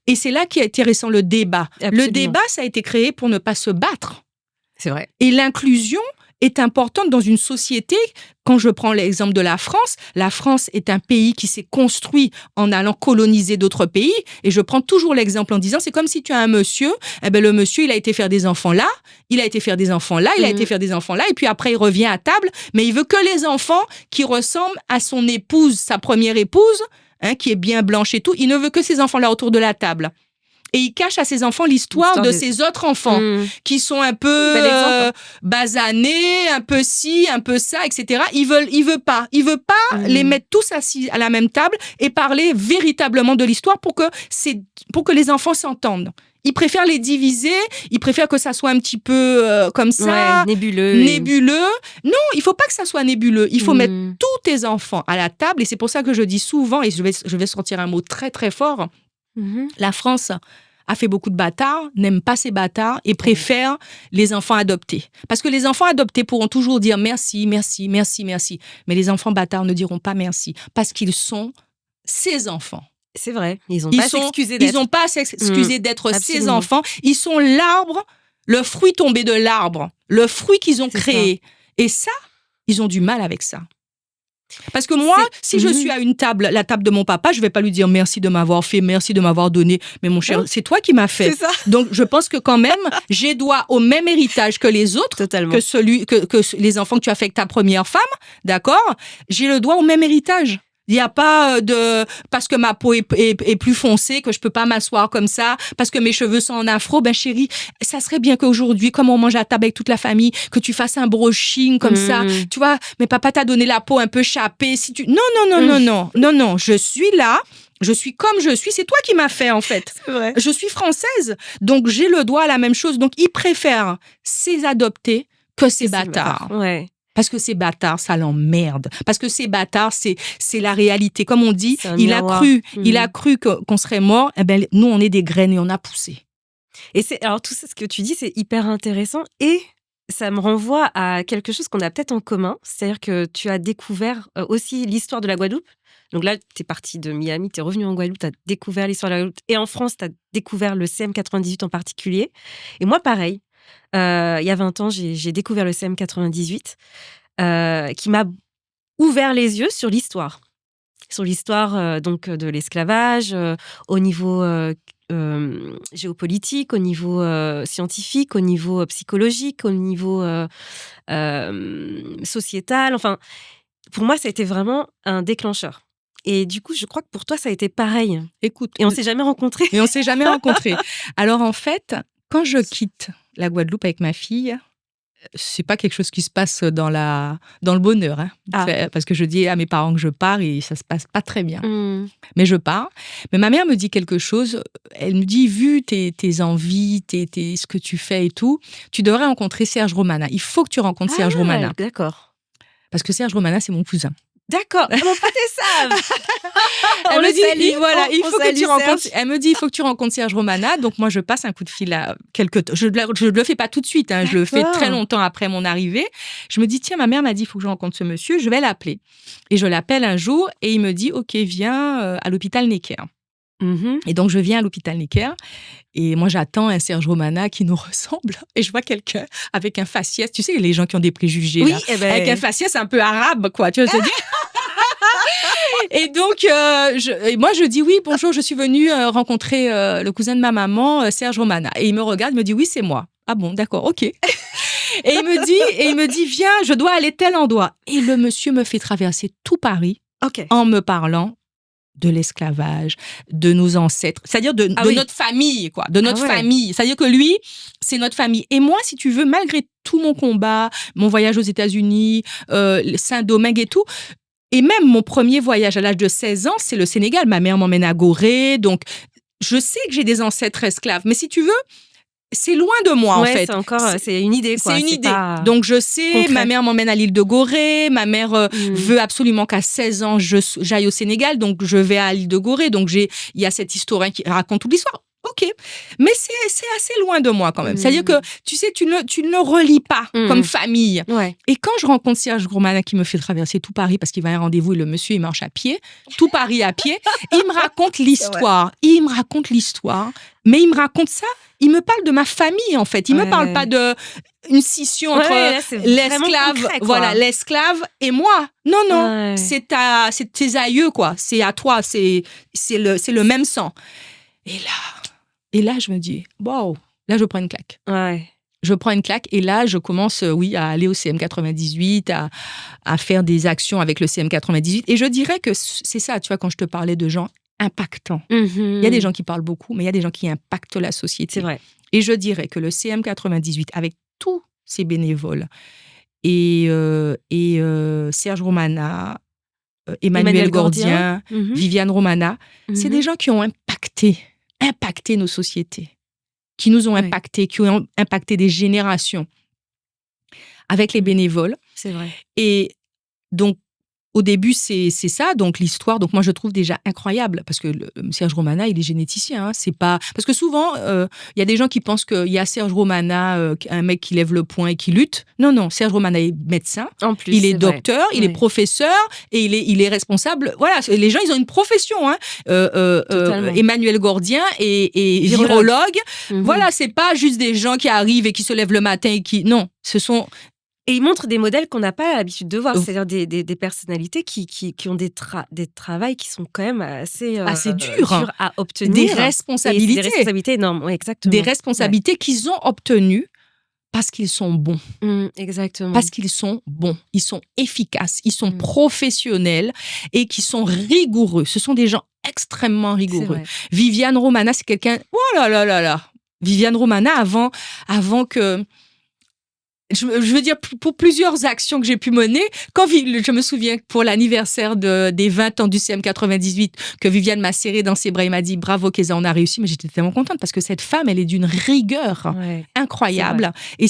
Et c'est là qu'est intéressant le débat. Absolument. Le débat, ça a été créé pour ne pas se battre. C'est vrai. Et l'inclusion est importante dans une société. Quand je prends l'exemple de la France est un pays qui s'est construit en allant coloniser d'autres pays. Et je prends toujours l'exemple en disant, c'est comme si tu as un monsieur, le monsieur, il a été faire des enfants là, il a été faire des enfants là, il a été faire des enfants là, et puis après, il revient à table, mais il veut que les enfants qui ressemblent à son épouse, sa première épouse, qui est bien blanche et tout, il ne veut que ces enfants-là autour de la table. Et il cache à ses enfants l'histoire de ses autres enfants qui sont un peu basanés, un peu ci, un peu ça, etc. Il veut pas les mettre tous assis à la même table et parler véritablement de l'histoire pour que les enfants s'entendent. Il préfère les diviser, il préfère que ça soit un petit peu comme ça. Nébuleux. Non, il faut pas que ça soit nébuleux. Il faut mettre tous tes enfants à la table. Et c'est pour ça que je dis souvent, et je vais sortir un mot très, très fort, la France a fait beaucoup de bâtards, n'aime pas ces bâtards et préfère les enfants adoptés. Parce que les enfants adoptés pourront toujours dire merci, merci, merci, merci. Mais les enfants bâtards ne diront pas merci parce qu'ils sont ses enfants. C'est vrai, ils n'ont pas à s'excuser d'être. Ils n'ont pas à s'excuser d'être ses enfants. Ils sont l'arbre, le fruit tombé de l'arbre, le fruit qu'ils ont créé. Ça. Et ça, ils ont du mal avec ça. Parce que moi, si je suis à la table de mon papa, je vais pas lui dire merci de m'avoir fait, merci de m'avoir donné. Mais mon cher, c'est toi qui m'as fait. C'est ça. Donc, je pense que quand même, j'ai droit au même héritage que les autres, totalement. que les enfants que tu as fait avec ta première femme, d'accord? J'ai le droit au même héritage. Il n'y a pas parce que ma peau est plus foncée, que je peux pas m'asseoir comme ça, parce que mes cheveux sont en afro. Ben chérie, ça serait bien qu'aujourd'hui, comme on mange à table avec toute la famille, que tu fasses un brushing comme ça. Tu vois, mais papa t'a donné la peau un peu chapée. Non. Je suis là. Je suis comme je suis. C'est toi qui m'as fait, en fait. C'est vrai. Je suis française. Donc, j'ai le droit à la même chose. Donc, ils préfèrent ces adoptés que ces bâtards. Ouais. Parce que ces bâtards, ça l'emmerde. Parce que ces bâtards, c'est la réalité. Comme on dit, il a cru qu'on serait mort. Eh ben, nous, on est des graines et on a poussé. Et alors, tout ce que tu dis, c'est hyper intéressant. Et ça me renvoie à quelque chose qu'on a peut-être en commun. C'est-à-dire que tu as découvert aussi l'histoire de la Guadeloupe. Donc là, tu es parti de Miami, tu es revenu en Guadeloupe, tu as découvert l'histoire de la Guadeloupe. Et en France, tu as découvert le CM98 en particulier. Et moi, pareil. Il y a 20 ans, j'ai découvert le CM98 qui m'a ouvert les yeux sur l'histoire. Sur l'histoire donc de l'esclavage au niveau géopolitique, au niveau scientifique, au niveau psychologique, au niveau sociétal. Enfin, pour moi, ça a été vraiment un déclencheur. Et du coup, je crois que pour toi, ça a été pareil. Écoute, et on s'est jamais rencontrés. Alors en fait, quand je quitte la Guadeloupe avec ma fille, c'est pas quelque chose qui se passe dans le bonheur, hein. Parce que je dis à mes parents que je pars et ça se passe pas très bien. Mais je pars. Mais ma mère me dit quelque chose. Elle me dit, vu tes envies, ce que tu fais et tout, tu devrais rencontrer Serge Romana. Il faut que tu rencontres Serge Romana. D'accord. Parce que Serge Romana, c'est mon cousin. D'accord. Mon pote est Save. Elle me dit, il faut que tu rencontres. Elle me dit, il faut que tu rencontres Serge Romana. Donc moi, je passe un coup de fil à quelque temps. Je le fais pas tout de suite. Hein, je le fais très longtemps après mon arrivée. Je me dis, tiens, ma mère m'a dit, il faut que je rencontre ce monsieur. Je vais l'appeler. Et je l'appelle un jour et il me dit, ok, viens à l'hôpital Necker. Et donc, je viens à l'hôpital Necker et moi, j'attends un Serge Romana qui nous ressemble et je vois quelqu'un avec un faciès. Tu sais, les gens qui ont des préjugés, là, avec un faciès un peu arabe, quoi. Tu vois ce que je veux dire? Et donc, moi, je dis oui, bonjour, je suis venue rencontrer le cousin de ma maman, Serge Romana. Et il me regarde, il me dit oui, c'est moi. Ah bon, d'accord, ok. Et il me dit, viens, je dois aller tel endroit. Et le monsieur me fait traverser tout Paris en me parlant de l'esclavage, de nos ancêtres, c'est-à-dire de notre famille, quoi, de notre famille. C'est-à-dire que lui, c'est notre famille. Et moi, si tu veux, malgré tout mon combat, mon voyage aux États-Unis, Saint-Domingue et tout, et même mon premier voyage à l'âge de 16 ans, c'est le Sénégal. Ma mère m'emmène à Gorée, donc je sais que j'ai des ancêtres esclaves. Mais si tu veux, c'est loin de moi, en fait. C'est une idée, quoi. C'est une idée. Donc, je sais, concret. Ma mère m'emmène à l'île de Gorée. Ma mère veut absolument qu'à 16 ans, j'aille au Sénégal. Donc, je vais à l'île de Gorée. Donc, il y a cet historien qui raconte toute l'histoire. Ok, mais c'est assez loin de moi quand même. C'est-à-dire que, tu sais, tu ne relis pas comme famille. Ouais. Et quand je rencontre Serge Romana qui me fait traverser tout Paris parce qu'il va à un rendez-vous et le monsieur, il marche à pied, tout Paris à pied, il me raconte l'histoire. Mais il me raconte ça, il me parle de ma famille en fait. Il me parle pas d'une scission entre l'esclave et moi. Non, c'est tes aïeux, quoi. C'est à toi, c'est le même sang. Et là, je me dis, wow, là, je prends une claque. Ouais. Je prends une claque et là, je commence, à aller au CM98, à faire des actions avec le CM98. Et je dirais que c'est ça, tu vois, quand je te parlais de gens impactants. Il y a des gens qui parlent beaucoup, mais il y a des gens qui impactent la société. C'est vrai. Et je dirais que le CM98, avec tous ses bénévoles, et Serge Romana, Emmanuel Gordien, Viviane Romana, c'est des gens qui ont impacté nos sociétés, qui nous ont impactés, qui ont impacté des générations avec les bénévoles. C'est vrai. Et donc, au début, c'est ça, donc l'histoire. Donc moi, je trouve déjà incroyable, parce que Serge Romana, il est généticien. Hein, c'est pas... Parce que souvent, il y a des gens qui pensent qu'il y a Serge Romana, un mec qui lève le poing et qui lutte. Non, Serge Romana est médecin, en plus, il est docteur, il est professeur, et il est responsable. Voilà, les gens, ils ont une profession. Hein. Emmanuel Gordien est virologue. Voilà, c'est pas juste des gens qui arrivent et qui se lèvent le matin et qui... Non, ce sont... Et il montre des modèles qu'on n'a pas l'habitude de voir, c'est-à-dire des personnalités qui ont des travails qui sont quand même assez durs à obtenir. Des responsabilités énormes, oui, exactement. Des responsabilités qu'ils ont obtenues parce qu'ils sont bons. Exactement. Parce qu'ils sont bons, ils sont efficaces, ils sont professionnels et qui sont rigoureux. Ce sont des gens extrêmement rigoureux. Viviane Romana, c'est quelqu'un... Oh là là là là. Viviane Romana, avant que... je veux dire, pour plusieurs actions que j'ai pu mener, quand je me souviens pour l'anniversaire des 20 ans du CM 98, que Viviane m'a serré dans ses bras et m'a dit « Bravo Kéza, on a réussi », mais j'étais tellement contente parce que cette femme, elle est d'une rigueur incroyable et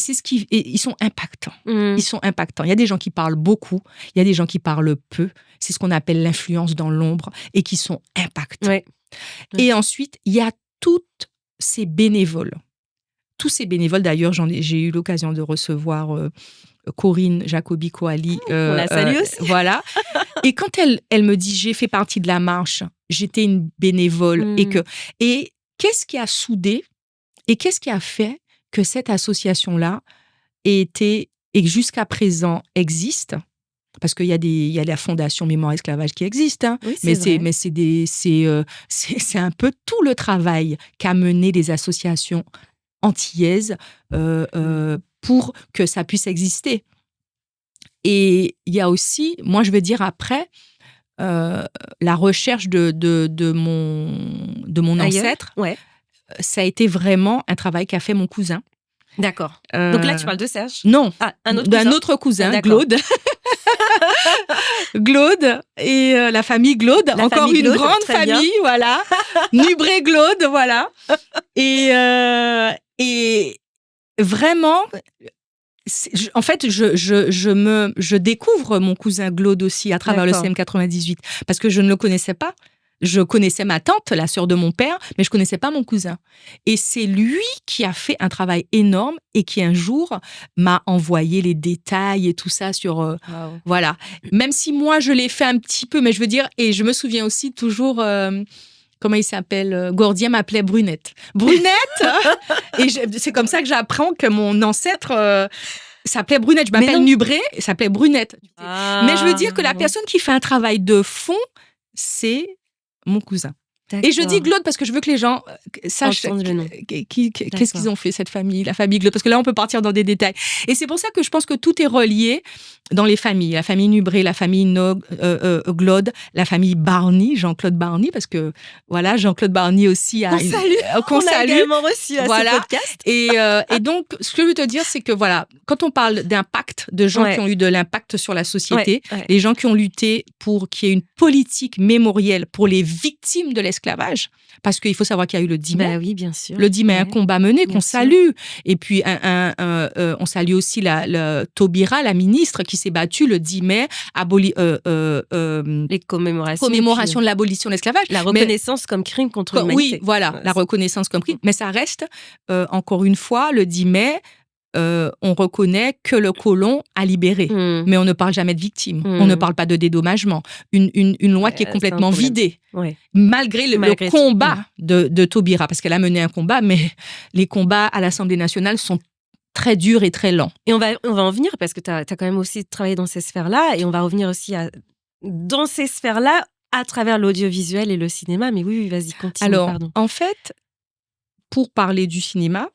ils sont impactants. Ils sont impactants. Il y a des gens qui parlent beaucoup, il y a des gens qui parlent peu. C'est ce qu'on appelle l'influence dans l'ombre et qui sont impactants. Et ensuite, il y a toutes ces bénévoles. Tous ces bénévoles, d'ailleurs, j'ai eu l'occasion de recevoir Corinne Jacobi-Coali. On la salue aussi. Voilà. Et quand elle me dit, j'ai fait partie de la marche, j'étais une bénévole. Et qu'est-ce qui a soudé et qu'est-ce qui a fait que cette association-là et jusqu'à présent existe? Parce qu'il y a la Fondation Mémoire Esclavage qui existe, hein, oui, mais c'est un peu tout le travail qu'a mené les associations antillaises pour que ça puisse exister. Et il y a aussi, moi je veux dire après, la recherche de mon ancêtre, ça a été vraiment un travail qu'a fait mon cousin. D'accord. Donc là, tu parles de Serge? Non, d'un autre cousin, Claude. Glaude et la famille Glaude, encore une grande famille, voilà. Nubré Glaude, voilà. Et vraiment, en fait, je découvre mon cousin Glaude aussi à travers le CM 98 parce que je ne le connaissais pas. Je connaissais ma tante, la sœur de mon père, mais je connaissais pas mon cousin. Et c'est lui qui a fait un travail énorme et qui un jour m'a envoyé les détails et tout ça sur voilà. Même si moi je l'ai fait un petit peu, mais je veux dire, et je me souviens aussi toujours. Comment il s'appelle? Gordien m'appelait Brunette. Brunette. Et c'est comme ça que j'apprends que mon ancêtre s'appelait Brunette. Je m'appelle Nubré, il s'appelait Brunette. Mais je veux dire que la personne qui fait un travail de fond, c'est mon cousin. Et je dis Glaude parce que je veux que les gens sachent qu'est-ce qu'ils ont fait, cette famille, la famille Glaude. Parce que là, on peut partir dans des détails. Et c'est pour ça que je pense que tout est relié dans les familles. La famille Nubré, la famille Glaude, la famille Barny, Jean-Claude Barny, parce que voilà, Jean-Claude Barny aussi a qu'on salue. Également reçu à ce podcast. Et donc, ce que je veux te dire, c'est que voilà, quand on parle d'impact, de gens qui ont eu de l'impact sur la société, les gens qui ont lutté pour qu'il y ait une politique mémorielle pour les victimes de l'esclavage, parce qu'il faut savoir qu'il y a eu le 10 mai. Bah oui, bien sûr. Le 10 mai, un combat mené qu'on salue. Et puis, on salue aussi Taubira, la ministre, qui s'est battue le 10 mai, les commémorations de l'abolition de l'esclavage. La reconnaissance comme crime contre l'humanité. Oui, voilà, la reconnaissance comme crime. Mais ça reste, encore une fois, le 10 mai, on reconnaît que le colon a libéré, mais on ne parle jamais de victime. On ne parle pas de dédommagement. Une loi qui est complètement vidée, malgré le combat de Taubira, parce qu'elle a mené un combat, mais les combats à l'Assemblée nationale sont très durs et très lents. Et on va en venir, parce que tu as quand même aussi travaillé dans ces sphères-là, et on va revenir aussi dans ces sphères-là à travers l'audiovisuel et le cinéma. Mais oui, vas-y, continue. Alors, en fait, pour parler du cinéma,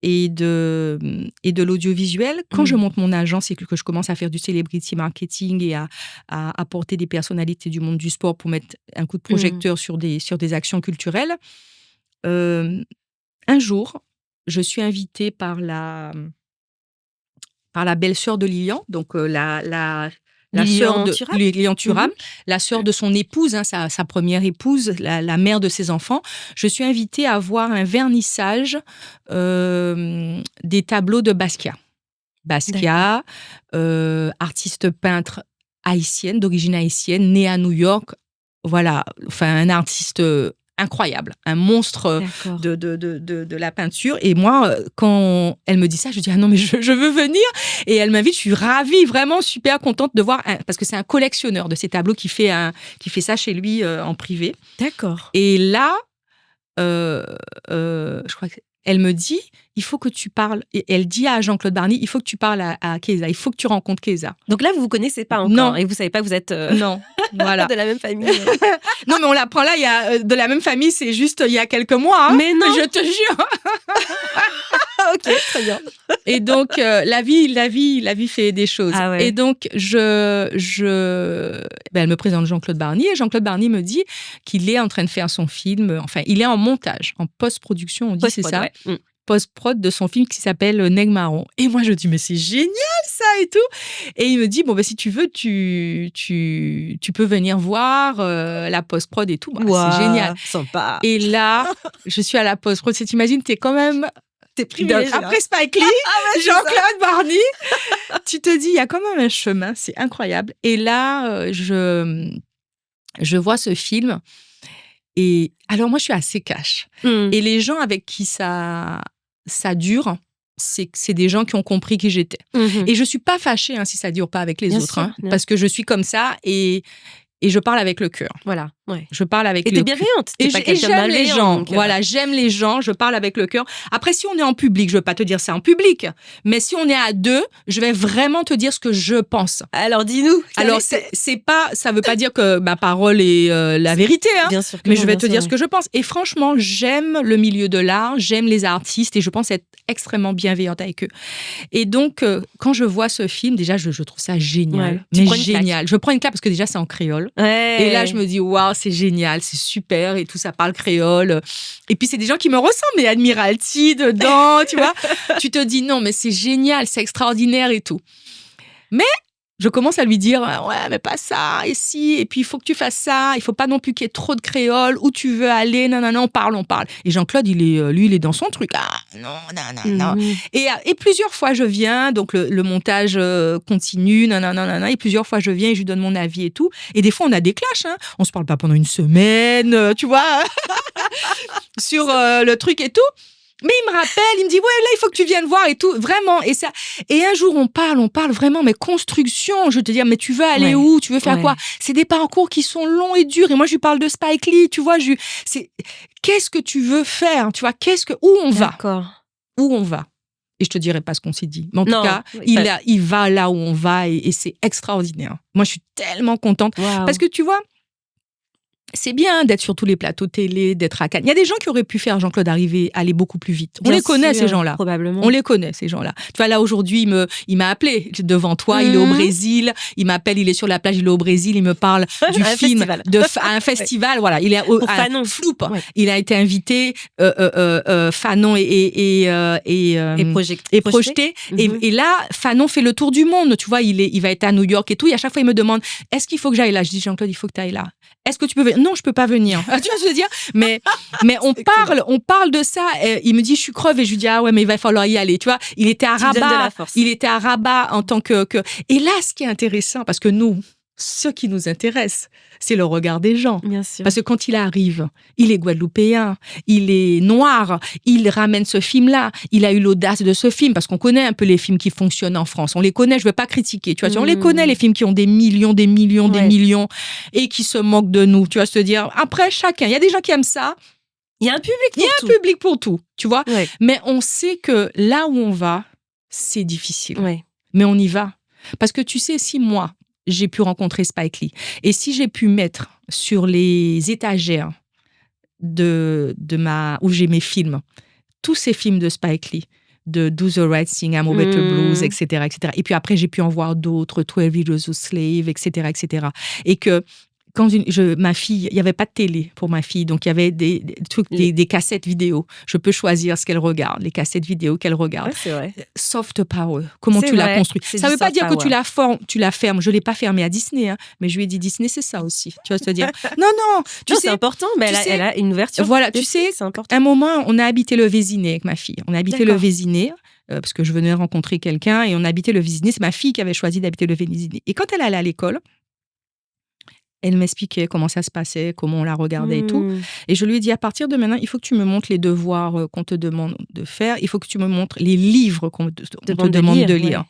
et de l'audiovisuel. Quand je monte mon agence et que je commence à faire du celebrity marketing et à apporter des personnalités du monde du sport pour mettre un coup de projecteur sur des actions culturelles, un jour, je suis invitée par la belle-sœur de Lilian, donc la sœur de Lilian Thuram, la sœur de son épouse, hein, sa première épouse, la mère de ses enfants. Je suis invitée à voir un vernissage des tableaux de Basquiat. Basquiat, artiste peintre haïtienne, d'origine haïtienne, née à New York. Voilà, enfin un artiste incroyable, un monstre de la peinture. Et moi, quand elle me dit ça, je dis « Ah non, mais je veux venir !» Et elle m'invite, je suis ravie, vraiment super contente de voir, parce que c'est un collectionneur de ces tableaux qui fait ça chez lui en privé. D'accord. Et là, je crois qu'elle me dit « Il faut que tu parles », et elle dit à Jean-Claude Barny « Il faut que tu parles à Kéza, il faut que tu rencontres Kéza. » Donc là, vous ne vous connaissez pas encore, non. Et vous ne savez pas que vous êtes non. Voilà. de la même famille. Non, mais on l'apprend là, il y a de la même famille, c'est juste il y a quelques mois. Hein, mais non. Je te jure. Ok, très bien. Et donc, la vie fait des choses. Ah ouais. Et donc, elle me présente Jean-Claude Barny, et Jean-Claude Barny me dit qu'il est en train de faire son film, enfin, il est en montage, en post-production, on dit, c'est ça. Ouais. post-prod de son film qui s'appelle Nègre Marron. Et moi, je dis, mais c'est génial ça et tout. Et il me dit, bon, ben, si tu veux, tu peux venir voir la post-prod et tout. C'est génial. Sympa. Et là, je suis à la post-prod. Tu t'imagines, t'es quand même... T'es privilégié. Après Spike Lee, Jean-Claude Barney, tu te dis, il y a quand même un chemin, c'est incroyable. Et là, je vois ce film. Et alors, moi, je suis assez cash. Et les gens avec qui ça dure, c'est des gens qui ont compris qui j'étais. Et je ne suis pas fâchée si ça ne dure pas avec les autres. Parce que je suis comme ça et je parle avec le cœur. Voilà. Ouais. Je parle avec le cœur. Et t'es bienveillante. Et j'aime les gens. Voilà, j'aime les gens, je parle avec le cœur. Après, si on est en public, je ne veux pas te dire ça en public, mais si on est à deux, je vais vraiment te dire ce que je pense. Alors, dis-nous. Alors, c'est pas, ça ne veut pas dire que ma parole est la vérité, bien sûr mais je vais te dire ce que je pense. Et franchement, j'aime le milieu de l'art, j'aime les artistes et je pense être extrêmement bienveillante avec eux. Et donc, quand je vois ce film, déjà, je trouve ça génial. Ouais. Mais génial. Je prends une claque parce que déjà, c'est en créole. Ouais. Et là, je me dis, waouh, c'est génial, c'est super et tout, ça parle créole. Et puis, c'est des gens qui me ressemblent, mais Admiralty dedans, tu vois. Tu te dis, non, mais c'est génial, c'est extraordinaire et tout. Mais je commence à lui dire, ouais, mais pas ça, et si, et puis il faut que tu fasses ça, il faut pas non plus qu'il y ait trop de créole, où tu veux aller, non, on parle. Et Jean-Claude, il est dans son truc, non. Et plusieurs fois, je viens, donc le montage continue, et plusieurs fois, je viens et je lui donne mon avis et tout. Et des fois, on a des clashs, on se parle pas pendant une semaine, tu vois, sur le truc et tout. Mais il me rappelle, il me dit, ouais, là, il faut que tu viennes voir et tout, vraiment. Et un jour, on parle vraiment, mais construction. Je veux te dire, mais tu veux aller où? Tu veux faire quoi? C'est des parcours qui sont longs et durs. Et moi, je lui parle de Spike Lee, tu vois. Qu'est-ce que tu veux faire? Tu vois, où on va? D'accord. Où on va? Et je te dirai pas ce qu'on s'est dit. Mais en tout cas, il va là où on va et c'est extraordinaire. Moi, je suis tellement contente. Wow. Parce que tu vois, c'est bien d'être sur tous les plateaux télé, d'être à Cannes. Il y a des gens qui auraient pu faire Jean-Claude aller beaucoup plus vite. On les connaît, ces gens-là. Probablement. On les connaît, ces gens-là. Tu vois, là, aujourd'hui, il m'a appelé devant toi. Il est au Brésil. Il m'appelle, il est sur la plage, il est au Brésil. Il me parle du film. À un festival. Voilà. Il est à Fanon. Floupe. Ouais. Il a été invité, Fanon et projeté. Et là, Fanon fait le tour du monde. Tu vois, il va être à New York et tout. Et à chaque fois, il me demande, est-ce qu'il faut que j'aille là? Je dis, Jean-Claude, il faut que tu ailles là. Est-ce que tu peux venir? Non, je peux pas venir. Tu vois ce que je veux dire? Mais on parle de ça. Il me dit, je suis crevée. Et je lui dis, ah ouais, mais il va falloir y aller. Tu vois, il était à Rabat. Il était à Rabat en tant que. Et là, ce qui est intéressant, parce que nous, ce qui nous intéresse, c'est le regard des gens. Bien sûr. Parce que quand il arrive, il est guadeloupéen, il est noir, il ramène ce film-là, il a eu l'audace de ce film, parce qu'on connaît un peu les films qui fonctionnent en France. On les connaît, je ne veux pas critiquer, tu vois. On les connaît, les films qui ont des millions, et qui se moquent de nous, tu vois, se dire. Après, chacun, il y a des gens qui aiment ça. Il y a un public pour tout, tu vois. Ouais. Mais on sait que là où on va, c'est difficile. Ouais. Mais on y va. Parce que tu sais, si moi, j'ai pu rencontrer Spike Lee. Et si j'ai pu mettre sur les étagères où j'ai mes films, tous ces films de Spike Lee, de Do the Right Thing, I'm a Better Blues, etc., etc. Et puis après, j'ai pu en voir d'autres, 12 Years a Slave, etc., etc. Et que quand ma fille, il n'y avait pas de télé pour ma fille, donc il y avait des cassettes vidéo. Je peux choisir ce qu'elle regarde, les cassettes vidéo qu'elle regarde. Ouais, c'est vrai. Soft power, comment tu l'as construit. Ça ne veut pas dire que tu la fermes. Je ne l'ai pas fermée à Disney, mais je lui ai dit, Disney, c'est ça aussi. Tu vas te dire, non, tu sais, c'est important, mais elle a une ouverture. Voilà, tu sais, c'est important. Un moment, on a habité le Vésiné avec ma fille. On a habité le Vésiné, parce que je venais rencontrer quelqu'un, et on a habité le Vésiné. C'est ma fille qui avait choisi d'habiter le Vésiné. Et quand elle allait à l'école, elle m'expliquait comment ça se passait, comment on la regardait et tout. Et je lui ai dit, à partir de maintenant, il faut que tu me montres les devoirs qu'on te demande de faire. Il faut que tu me montres les livres qu'on te demande de lire. Ouais.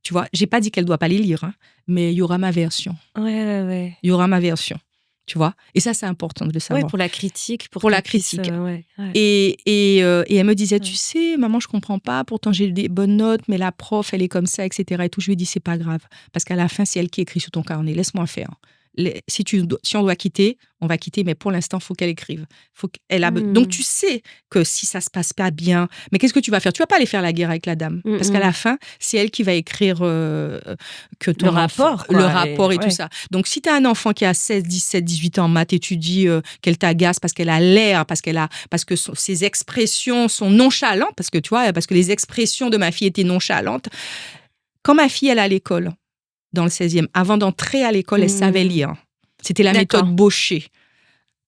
Tu vois, j'ai pas dit qu'elle doit pas les lire, mais il y aura ma version. Ouais. Il y aura ma version. Tu vois. Et ça, c'est important de le savoir. Ouais, pour la critique. Pour la critique. Et elle me disait, tu sais, maman, je comprends pas. Pourtant, j'ai des bonnes notes, mais la prof, elle est comme ça, etc. Et tout. Je lui ai dit, c'est pas grave. Parce qu'à la fin, c'est elle qui écrit sur ton carnet. Laisse-moi faire. si on doit quitter, on va quitter, mais pour l'instant, il faut qu'elle écrive. Donc, tu sais que si ça ne se passe pas bien, mais qu'est-ce que tu vas faire? Tu ne vas pas aller faire la guerre avec la dame. Parce qu'à la fin, c'est elle qui va écrire que ton le rapport et tout ça. Donc, si tu as un enfant qui a 16, 17, 18 ans en maths et tu dis qu'elle t'agace parce qu'elle a l'air, parce que ses expressions sont nonchalantes, parce que les expressions de ma fille étaient nonchalantes. Quand ma fille, elle est à l'école, dans le 16e, avant d'entrer à l'école, elle savait lire. C'était la méthode Bochet.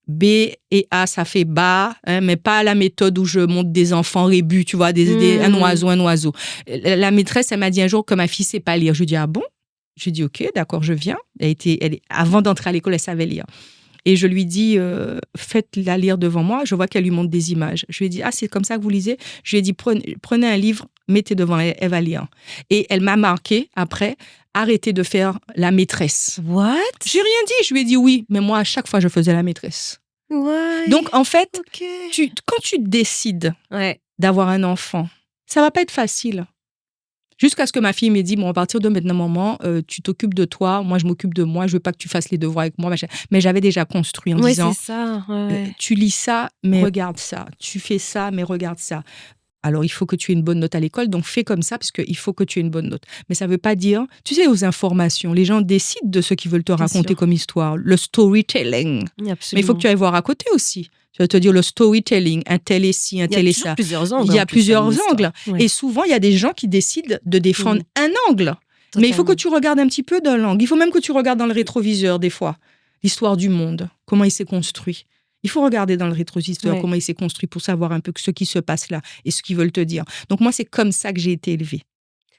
B et A, ça fait bas, mais pas la méthode où je monte des enfants rébus, tu vois, un oiseau. La maîtresse, elle m'a dit un jour que ma fille ne sait pas lire. Je lui ai dit, ah bon? Je lui ai dit, ok, d'accord, je viens. Avant d'entrer à l'école, elle savait lire. Et je lui dis, faites-la lire devant moi. Je vois qu'elle lui montre des images. Je lui ai dit, ah, c'est comme ça que vous lisez? Je lui ai dit, prenez un livre, mettez devant elle, elle va lire. Et elle m'a marqué après, arrêtez de faire la maîtresse. What? J'ai rien dit. Je lui ai dit oui, mais moi, à chaque fois, je faisais la maîtresse. Ouais. Donc, en fait, quand tu décides d'avoir un enfant, ça va pas être facile. Jusqu'à ce que ma fille m'ait dit, bon, à partir de maintenant, maman, tu t'occupes de toi, moi, je m'occupe de moi, je veux pas que tu fasses les devoirs avec moi. Mais j'avais déjà construit en disant, c'est ça, tu lis ça, mais regarde ça. Tu fais ça, mais regarde ça. Alors, il faut que tu aies une bonne note à l'école, donc fais comme ça, parce qu'il faut que tu aies une bonne note. Mais ça ne veut pas dire... Tu sais, aux informations, les gens décident de ce qu'ils veulent te raconter comme histoire. Le storytelling. Absolument. Mais il faut que tu ailles voir à côté aussi. Tu vas te dire le storytelling, un tel et ci, un tel et ça. Il y a plusieurs angles. Et souvent, il y a des gens qui décident de défendre un angle. Totalement. Mais il faut que tu regardes un petit peu dans l'angle. Il faut même que tu regardes dans le rétroviseur, des fois. L'histoire du monde, comment il s'est construit. Il faut regarder dans le rétroviseur comment il s'est construit pour savoir un peu ce qui se passe là et ce qu'ils veulent te dire. Donc moi, c'est comme ça que j'ai été élevée.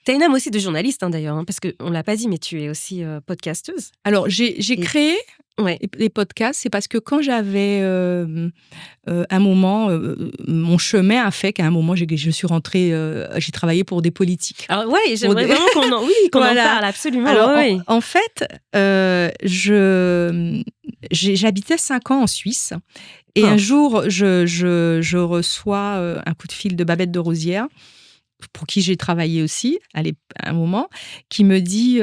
Tu as une âme aussi de journaliste, d'ailleurs, parce qu'on ne l'a pas dit, mais tu es aussi podcasteuse. Alors, j'ai créé les podcasts, c'est parce que quand j'avais un moment, mon chemin a fait qu'à un moment, je suis rentrée, j'ai travaillé pour des politiques. Alors, j'aimerais vraiment qu'on en parle, absolument. Alors, en fait, j'habitais 5 ans en Suisse. Et un jour, je reçois un coup de fil de Babette de Rosière, pour qui j'ai travaillé aussi à un moment, qui me dit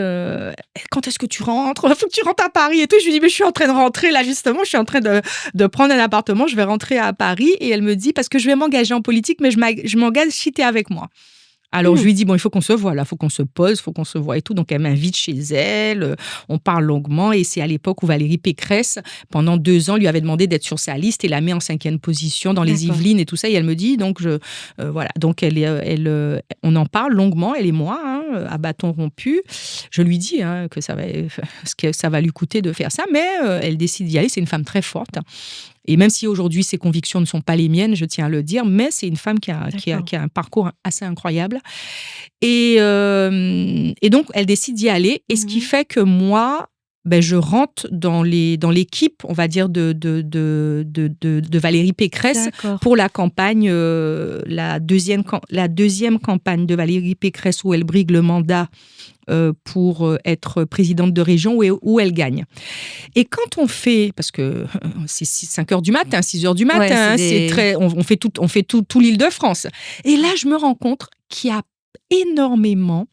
quand est-ce que tu rentres? Il faut que tu rentres à Paris et tout. Je lui dis mais je suis en train de rentrer là justement, je suis en train de prendre un appartement, je vais rentrer à Paris. Et elle me dit parce que je vais m'engager en politique, mais je m'engage si tu es avec moi. Alors, je lui dis, bon, il faut qu'on se voit, là, il faut qu'on se pose, il faut qu'on se voit et tout. Donc, elle m'invite chez elle, on parle longuement. Et c'est à l'époque où Valérie Pécresse, pendant 2 ans, lui avait demandé d'être sur sa liste et la met en 5e position dans les Yvelines et tout ça. Et elle me dit, donc, voilà. Donc, on en parle longuement, elle et moi, à bâton rompu. Je lui dis que ça va lui coûter de faire ça, mais elle décide d'y aller. C'est une femme très forte. Et même si aujourd'hui, ses convictions ne sont pas les miennes, je tiens à le dire, mais c'est une femme qui a un parcours assez incroyable. Et donc, elle décide d'y aller. Et ce qui fait que moi, je rentre dans l'équipe, on va dire, de Valérie Pécresse pour la campagne, la deuxième campagne de Valérie Pécresse où elle brigue le mandat pour être présidente de région où elle gagne. Et quand on fait, parce que c'est 5 heures du matin, 6 heures du matin, on fait tout l'Île-de-France. Et là, je me rends compte qu'il y a énormément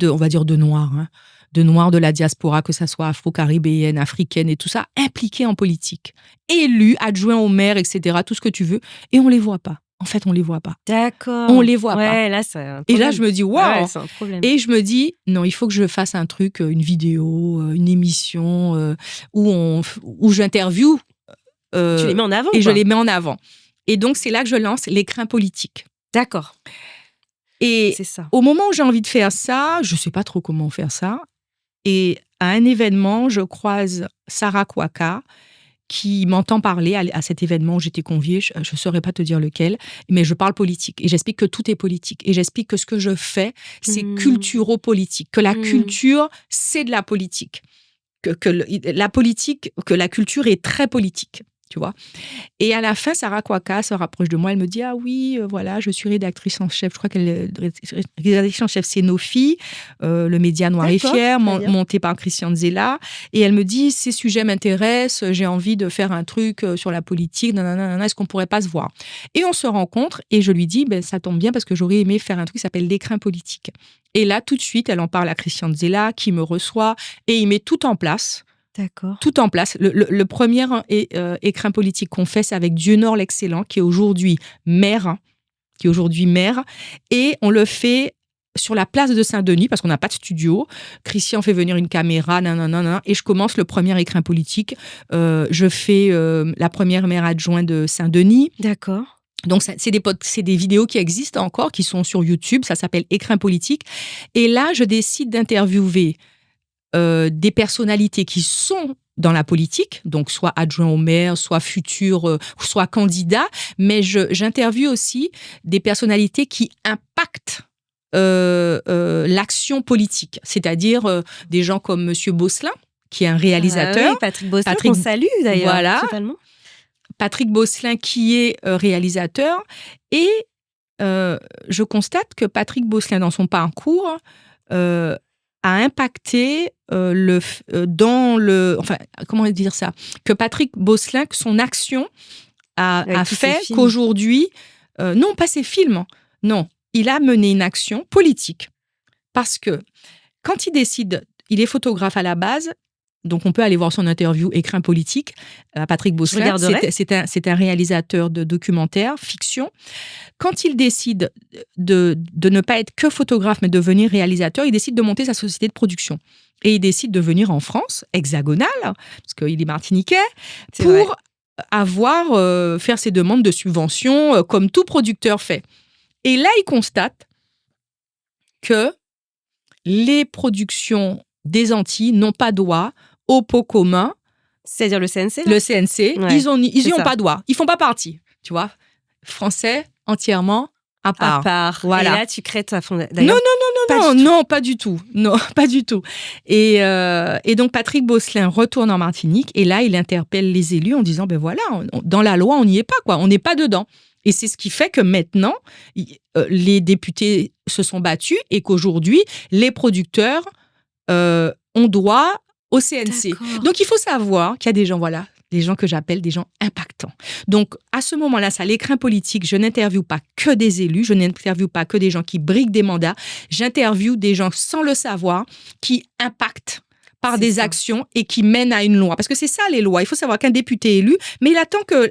on va dire de Noirs, de Noirs de la diaspora, que ça soit afro-caribéenne, africaine et tout ça, impliqués en politique. Élus, adjoints au maire, etc., tout ce que tu veux. Et on ne les voit pas. En fait, on ne les voit pas. D'accord. On ne les voit pas. Là, c'est un problème. Et là, je me dis, waouh! C'est un problème. Et je me dis, non, il faut que je fasse un truc, une vidéo, une émission où j'interviewe. Tu les mets en avant. Et je les mets en avant. Et donc, c'est là que je lance l'écrin politique. D'accord. Et au moment où j'ai envie de faire ça, je ne sais pas trop comment faire ça. Et à un événement, je croise Sarah Kouaka, qui m'entend parler à cet événement où j'étais conviée, je ne saurais pas te dire lequel, mais je parle politique et j'explique que tout est politique et j'explique que ce que je fais, c'est culturo-politique, que la culture, c'est de la politique, que la culture est très politique. Tu vois. Et à la fin, Sarah Kouaka se rapproche de moi. Elle me dit, ah oui, voilà, je suis rédactrice en chef. Je crois qu'elle rédactrice en chef, c'est Nos Filles, le média Noir et Fier, monté par Christiane Zella. Et elle me dit, ces sujets m'intéressent, j'ai envie de faire un truc sur la politique, est-ce qu'on pourrait pas se voir? Et on se rencontre et je lui dis, ça tombe bien parce que j'aurais aimé faire un truc qui s'appelle l'écrin politique. Et là, tout de suite, elle en parle à Christiane Zella, qui me reçoit et il met tout en place D'accord. Tout en place. Le premier écrin politique qu'on fait, c'est avec Dieunor l'Excellent, qui est aujourd'hui maire. Et on le fait sur la place de Saint-Denis, parce qu'on n'a pas de studio. Christian fait venir une caméra, et je commence le premier écrin politique. Je fais la première maire adjointe de Saint-Denis. D'accord. Donc, c'est des vidéos qui existent encore, qui sont sur YouTube. Ça s'appelle Écrin politique. Et là, je décide d'interviewer des personnalités qui sont dans la politique, donc soit adjoint au maire, soit futur, soit candidat. Mais j'interviewe aussi des personnalités qui impactent l'action politique. C'est-à-dire des gens comme Monsieur Beaucelin, qui est un réalisateur. Ah oui, Patrick Beaucelin, qu'on salue d'ailleurs. Voilà. Totalement. Patrick Beaucelin qui est réalisateur et je constate que Patrick Beaucelin dans son parcours a impacté comment dire ça, que Patrick Beaucelin, que son action a fait qu'aujourd'hui, non pas ses films, non, il a mené une action politique parce que quand il décide, il est photographe à la base. Donc, on peut aller voir son interview Écrin politique à Patrick Beaucelin. C'est un réalisateur de documentaires, fiction. Quand il décide de ne pas être que photographe, mais de devenir réalisateur, il décide de monter sa société de production. Et il décide de venir en France, hexagonale, parce qu'il est martiniquais, pour faire ses demandes de subventions, comme tout producteur fait. Et là, il constate que les productions des Antilles n'ont pas droit au pot commun. C'est-à-dire le CNC? Le CNC, ouais, ils n'y ont pas droit. Ils ne font pas partie, tu vois. Français, entièrement à part. À part. Voilà. Et là, tu crées ta fondation. Non, pas du tout. Non, pas du tout. Et donc, Patrick Beaucelin retourne en Martinique et là, il interpelle les élus en disant, ben voilà, dans la loi, on n'y est pas, quoi. On n'est pas dedans. Et c'est ce qui fait que maintenant, les députés se sont battus et qu'aujourd'hui, les producteurs ont droit au CNC. D'accord. Donc, il faut savoir qu'il y a des gens, voilà, des gens que j'appelle des gens impactants. Donc, à ce moment-là, ça, l'écrin politique, je n'interviewe pas que des élus, je n'interviewe pas que des gens qui briguent des mandats, j'interviewe des gens sans le savoir qui impactent par des actions et qui mènent à une loi. Parce que c'est ça, les lois. Il faut savoir qu'un député élu, mais il attend que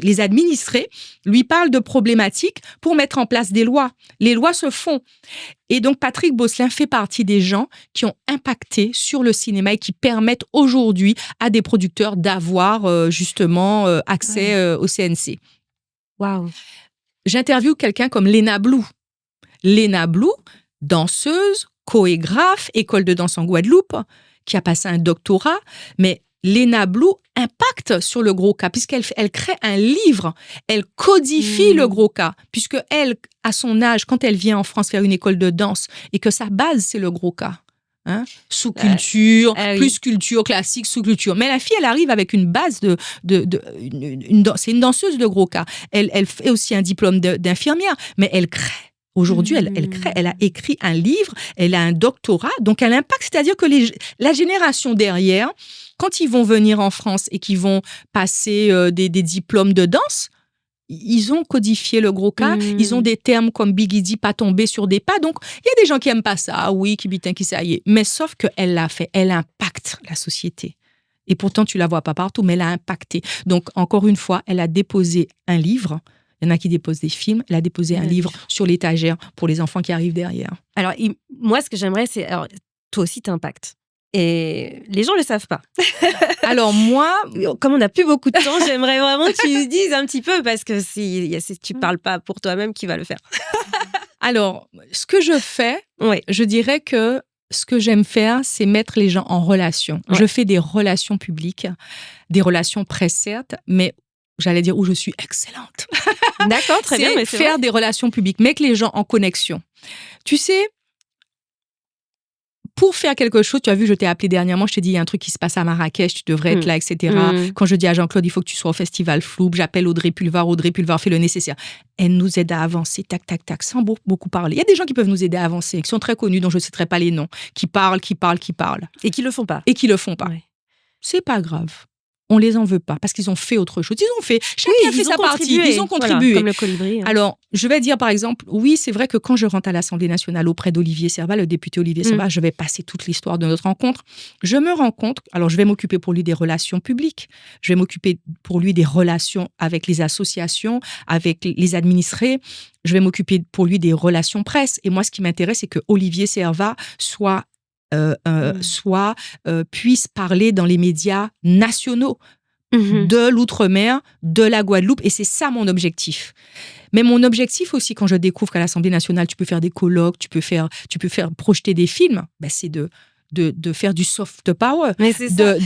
les administrés lui parlent de problématiques pour mettre en place des lois. Les lois se font. Et donc, Patrick Beaucelin fait partie des gens qui ont impacté sur le cinéma et qui permettent aujourd'hui à des producteurs d'avoir justement accès au CNC. Waouh. J'interviewe quelqu'un comme Léna Blou. Léna Blou, danseuse, chorégraphe, école de danse en Guadeloupe, qui a passé un doctorat. Mais Léna Blou impacte sur le gros cas, puisqu'elle crée un livre, elle codifie le gros cas, puisque elle, à son âge, quand elle vient en France faire une école de danse, et que sa base, c'est le gros cas. Hein, sous-culture, plus culture classique, sous-culture. Mais la fille, elle arrive avec une base c'est une danseuse de gros cas. Elle fait aussi un diplôme d'infirmière, mais elle crée. Aujourd'hui, elle a écrit un livre, elle a un doctorat, donc elle impacte. C'est-à-dire que la génération derrière, quand ils vont venir en France et qu'ils vont passer des diplômes de danse, ils ont codifié le gros cas, ils ont des termes comme Biggie dit, pas tomber sur des pas. Donc, il y a des gens qui aiment pas ça. Ah oui, qui bitin, qui ça y est. Mais sauf qu'elle l'a fait, elle impacte la société. Et pourtant, tu la vois pas partout, mais elle a impacté. Donc, encore une fois, elle a déposé un livre. Il y en a qui déposent des films. Elle a déposé un livre sur l'étagère pour les enfants qui arrivent derrière. Alors, moi, ce que j'aimerais, c'est... Alors, toi aussi, t'impactes. Et les gens ne le savent pas. Alors, moi... Comme on n'a plus beaucoup de temps, j'aimerais vraiment que tu dises un petit peu, parce que si tu ne parles pas pour toi-même, qui va le faire? Alors, ce que je fais, je dirais que ce que j'aime faire, c'est mettre les gens en relation. Ouais. Je fais des relations publiques, des relations presse, certes, mais... J'allais dire où je suis excellente. D'accord, très bien. Mais c'est faire des relations publiques, mettre les gens en connexion. Tu sais, pour faire quelque chose, tu as vu, je t'ai appelé dernièrement, je t'ai dit, il y a un truc qui se passe à Marrakech, tu devrais être là, etc. Quand je dis à Jean-Claude, il faut que tu sois au Festival Floub, j'appelle Audrey Pulvar fait le nécessaire. Elle nous aide à avancer, tac, tac, tac, sans beaucoup parler. Il y a des gens qui peuvent nous aider à avancer, qui sont très connus, dont je ne citerai pas les noms, qui parlent. Et qui le font pas. Ouais. C'est pas grave. on les en veut pas parce qu'ils ont fait autre chose. Chacun a fait sa partie, ils ont contribué. Voilà, comme le colibri. Alors, je vais dire par exemple, oui, c'est vrai que quand je rentre à l'Assemblée nationale auprès d'Olivier Servat, le député Olivier Servat, je vais passer toute l'histoire de notre rencontre. Je me rends compte, alors je vais m'occuper pour lui des relations publiques, je vais m'occuper pour lui des relations avec les associations, avec les administrés, je vais m'occuper pour lui des relations presse. Et moi, ce qui m'intéresse, c'est que Olivier Servat puisse parler dans les médias nationaux de l'Outre-mer, de la Guadeloupe, et c'est ça mon objectif. Mais mon objectif aussi, quand je découvre qu'à l'Assemblée nationale, tu peux faire des colloques, tu peux faire projeter des films, c'est de faire du soft power. Mais c'est ça.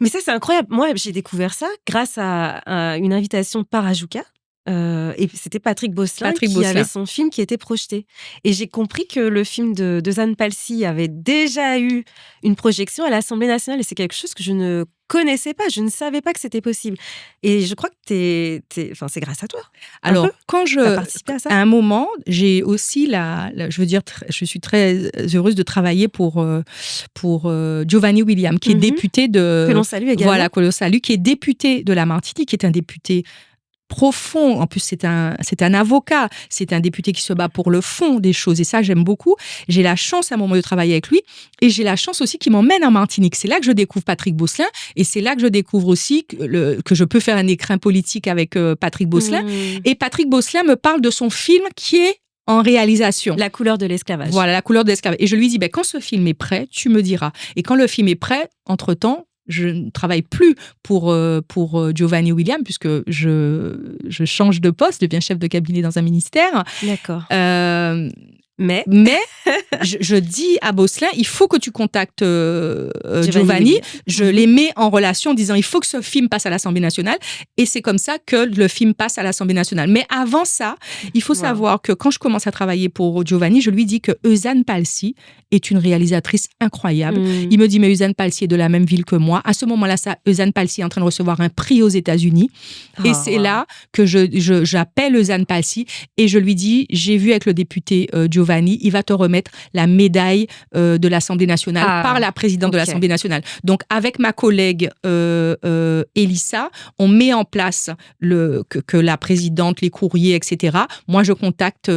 Mais ça, c'est incroyable. Moi, j'ai découvert ça grâce à une invitation par Ajuka. Et c'était Patrick Bosselin qui avait son film qui était projeté. Et j'ai compris que le film de Zane Palsy avait déjà eu une projection à l'Assemblée nationale. Et c'est quelque chose que je ne connaissais pas. Je ne savais pas que c'était possible. Et je crois que c'est grâce à toi. Alors, quand t'as participé à ça. À un moment, j'ai aussi je suis très heureuse de travailler pour Giovanni William, qui est député de... Que l'on salue également. Voilà, que l'on salue, qui est député de la Martinique, qui est un député profond. En plus, c'est un avocat, c'est un député qui se bat pour le fond des choses. Et ça, j'aime beaucoup. J'ai la chance à un moment de travailler avec lui et j'ai la chance aussi qu'il m'emmène en Martinique. C'est là que je découvre Patrick Bosselin et c'est là que je découvre aussi que je peux faire un écrin politique avec Patrick Bosselin. Et Patrick Bosselin me parle de son film qui est en réalisation. La couleur de l'esclavage. Voilà, La couleur de l'esclavage. Et je lui dis, quand ce film est prêt, tu me diras. Et quand le film est prêt, entre-temps, je ne travaille plus pour Giovanni William puisque je change de poste, je deviens chef de cabinet dans un ministère. D'accord. Mais je dis à Bosselin, il faut que tu contactes Giovanni. Je les mets en relation en disant, il faut que ce film passe à l'Assemblée nationale. Et c'est comme ça que le film passe à l'Assemblée nationale. Mais avant ça, il faut savoir que quand je commence à travailler pour Giovanni, je lui dis que Zane Palsy est une réalisatrice incroyable. Il me dit, mais Zane Palsy est de la même ville que moi. À ce moment-là, Zane Palsy est en train de recevoir un prix aux États-Unis. Et c'est là que j'appelle Zane Palsy et je lui dis, j'ai vu avec le député Giovanni, il va te remettre la médaille de l'Assemblée nationale par la présidente de l'Assemblée nationale. Donc, avec ma collègue Elissa, on met en place que la présidente, les courriers, etc. Moi, je contacte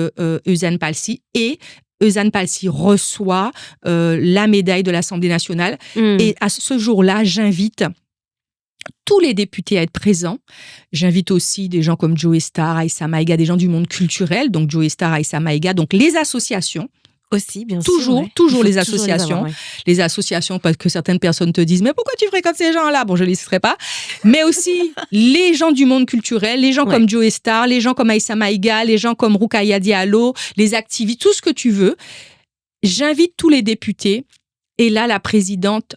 Zane Palsy et Zane Palsy reçoit la médaille de l'Assemblée nationale. Et à ce jour-là, j'invite tous les députés à être présents. J'invite aussi des gens comme Joe Star, Aïssa Maïga, des gens du monde culturel, donc Joe Star, Aïssa Maïga, donc les associations. Aussi, bien sûr. Toujours les associations. Les associations, parce que certaines personnes te disent « Mais pourquoi tu fréquentes ces gens-là ?» Bon, je ne les citerai pas. Mais aussi les gens du monde culturel, les gens comme Joe Star, les gens comme Aïssa Maïga, les gens comme Roukaya Diallo, les activistes, tout ce que tu veux. J'invite tous les députés. Et là, la présidente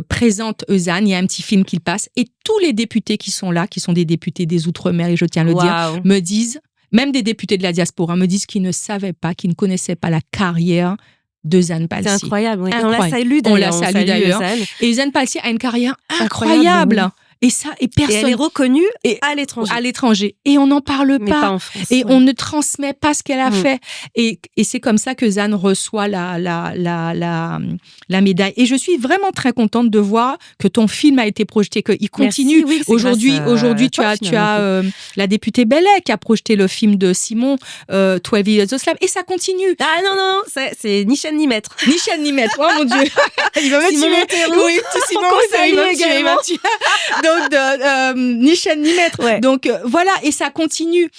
présente Zane, il y a un petit film qui passe. Et tous les députés qui sont là, qui sont des députés des Outre-mer, et je tiens à le dire, me disent... Même des députés de la diaspora me disent qu'ils ne savaient pas, qu'ils ne connaissaient pas la carrière de Zane Palsy. C'est incroyable. Oui. Incroyable. On la salue d'ailleurs. Et Zane Palsy a une carrière incroyable. Et personne. Et elle est reconnue à l'étranger. À l'étranger. Et on n'en parle pas en France. Et on ne transmet pas ce qu'elle a fait. Et c'est comme ça que Zane reçoit la médaille. Et je suis vraiment très contente de voir que ton film a été projeté, qu'il continue. Merci, Aujourd'hui, tu as la députée Bellet qui a projeté le film de Simon, 12 Years a Slave. Et ça continue. Ah non, c'est ni chaîne ni maître. Ni chaîne ni maître. Oh mon Dieu. Il va me tuer. Oui, Simon, il va me tuer. Donc, ni chaîne ni maître. Ouais. Donc, voilà, et ça continue.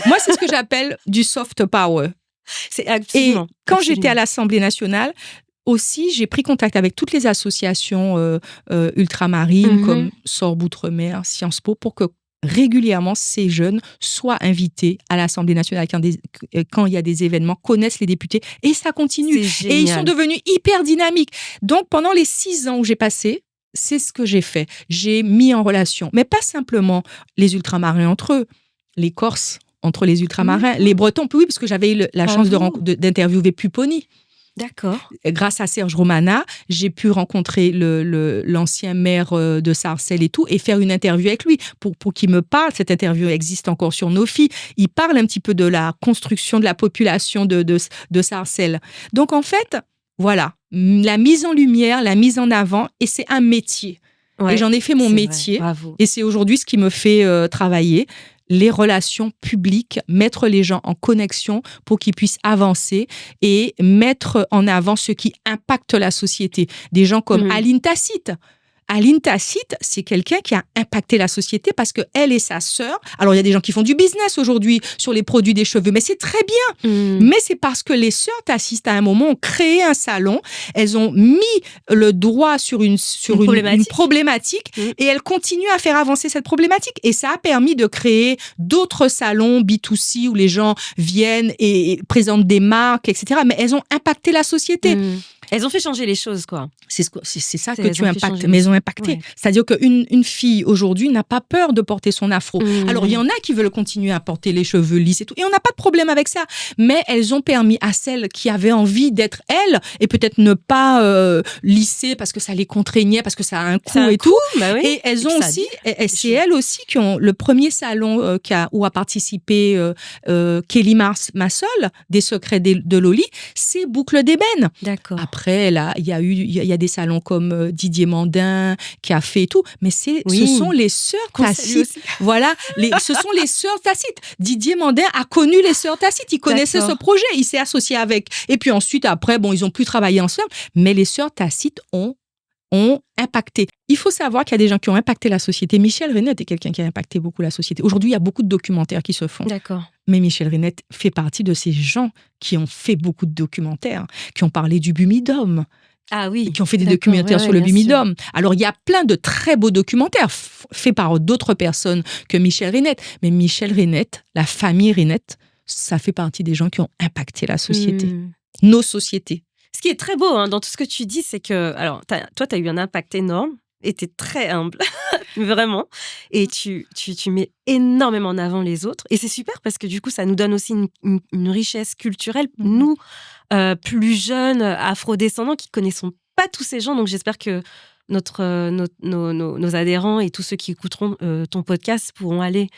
Moi, c'est ce que j'appelle du soft power. C'est absolument. Et quand j'étais à l'Assemblée nationale, aussi, j'ai pris contact avec toutes les associations ultramarines, comme Sorbe Outre-mer, Sciences Po, pour que régulièrement, ces jeunes soient invités à l'Assemblée nationale quand il y a des événements, connaissent les députés. Et ça continue. Et ils sont devenus hyper dynamiques. Donc, pendant les 6 ans où j'ai passé, c'est ce que j'ai fait. J'ai mis en relation, mais pas simplement les ultramarins entre eux, les Corses entre les ultramarins, les Bretons, oui, parce que j'avais eu la chance d'interviewer Pupponi. D'accord. Grâce à Serge Romana, j'ai pu rencontrer l'ancien maire de Sarcelles et tout, et faire une interview avec lui pour qu'il me parle. Cette interview existe encore sur Nofi. Il parle un petit peu de la construction de la population de Sarcelles. Donc en fait, voilà, la mise en lumière, la mise en avant, et c'est un métier. et j'en ai fait mon métier. Et c'est aujourd'hui ce qui me fait travailler. Les relations publiques, mettre les gens en connexion pour qu'ils puissent avancer et mettre en avant ce qui impacte la société. Des gens comme Aline Tacite. Aline Tacite, c'est quelqu'un qui a impacté la société parce qu'elle et sa sœur... Alors, il y a des gens qui font du business aujourd'hui sur les produits des cheveux, mais c'est très bien. Mais c'est parce que les sœurs Tacite, à un moment, ont créé un salon. Elles ont mis le doigt sur une problématique et elles continuent à faire avancer cette problématique. Et ça a permis de créer d'autres salons B2C où les gens viennent et présentent des marques, etc. Mais elles ont impacté la société. Elles ont fait changer les choses, quoi. C'est ça que tu impactes. Mais elles ont impacté. Ouais. C'est-à-dire qu'une fille, aujourd'hui, n'a pas peur de porter son afro. Alors, il y en a qui veulent continuer à porter les cheveux lisses et tout. Et on n'a pas de problème avec ça. Mais elles ont permis à celles qui avaient envie d'être elles et peut-être ne pas lisser parce que ça les contraignait, parce que ça a un coût et tout. Bah oui. Et elles ont aussi... c'est elles aussi qui ont le premier salon où a participé Kelly Massol, des secrets de Loli, c'est Boucle d'ébène. D'accord. Après, il y a des salons comme Didier Mandin qui a fait tout, mais ce sont les sœurs Tacite. Voilà, ce sont les sœurs Tacite. Didier Mandin a connu les sœurs Tacite, il connaissait ce projet, il s'est associé avec. Et puis ensuite, après, ils n'ont plus travaillé ensemble, mais les sœurs Tacite ont impacté. Il faut savoir qu'il y a des gens qui ont impacté la société. Michel Reinette est quelqu'un qui a impacté beaucoup la société. Aujourd'hui, il y a beaucoup de documentaires qui se font. D'accord. Mais Michel Reinette fait partie de ces gens qui ont fait beaucoup de documentaires, qui ont parlé du Bumidum. Ah oui. Qui ont fait des documentaires sur le Bumidum. Alors, il y a plein de très beaux documentaires faits par d'autres personnes que Michel Reinette. Mais Michel Reinette, la famille Reinette, ça fait partie des gens qui ont impacté la société. Nos sociétés. Ce qui est très beau dans tout ce que tu dis, c'est que... Alors, toi, tu as eu un impact énorme et tu es très humble, vraiment. Et tu mets énormément en avant les autres. Et c'est super parce que du coup, ça nous donne aussi une richesse culturelle. Nous, plus jeunes, afro-descendants, qui ne connaissons pas tous ces gens. Donc, j'espère que nos adhérents et tous ceux qui écouteront ton podcast pourront aller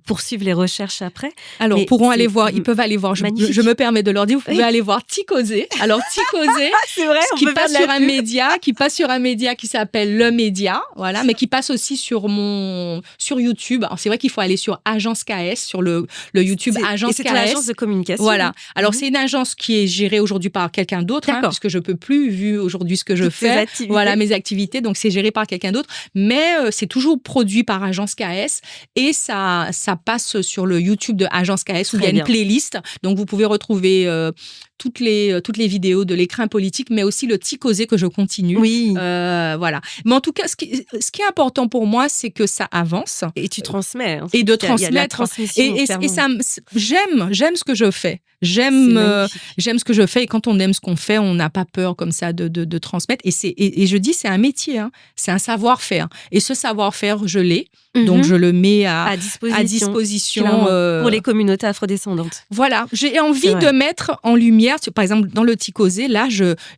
poursuivre les recherches après. Alors, ils peuvent aller voir, je me permets de leur dire, vous pouvez aller voir Ticosé. Alors, Ticosé, c'est vrai, qui passe sur un média qui s'appelle Le Média, voilà, mais qui passe aussi sur YouTube. Alors, c'est vrai qu'il faut aller sur Agence KS, sur le YouTube Agence KS. Et c'est une agence de communication. Voilà. Alors, c'est une agence qui est gérée aujourd'hui par quelqu'un d'autre, puisque je ne peux plus, vu aujourd'hui ce que je fais. Voilà, mes activités. Donc, c'est géré par quelqu'un d'autre. Mais c'est toujours produit par Agence KS et ça passe sur le YouTube de Agence KS où il y a une playlist. Donc, vous pouvez retrouver toutes les vidéos de l'écrin politique, mais aussi le Ticosé que je continue. Oui. Voilà. Mais en tout cas, ce qui est important pour moi, c'est que ça avance. Et tu transmets. Et de transmettre. Et ça, j'aime ce que je fais. J'aime ce que je fais. Et quand on aime ce qu'on fait, on n'a pas peur comme ça de transmettre. Et je dis, c'est un métier. C'est un savoir-faire. Et ce savoir-faire, je l'ai. Donc, je le mets à disposition pour les communautés afrodescendantes. Voilà. J'ai envie de mettre en lumière, par exemple, dans le Ticosé, là,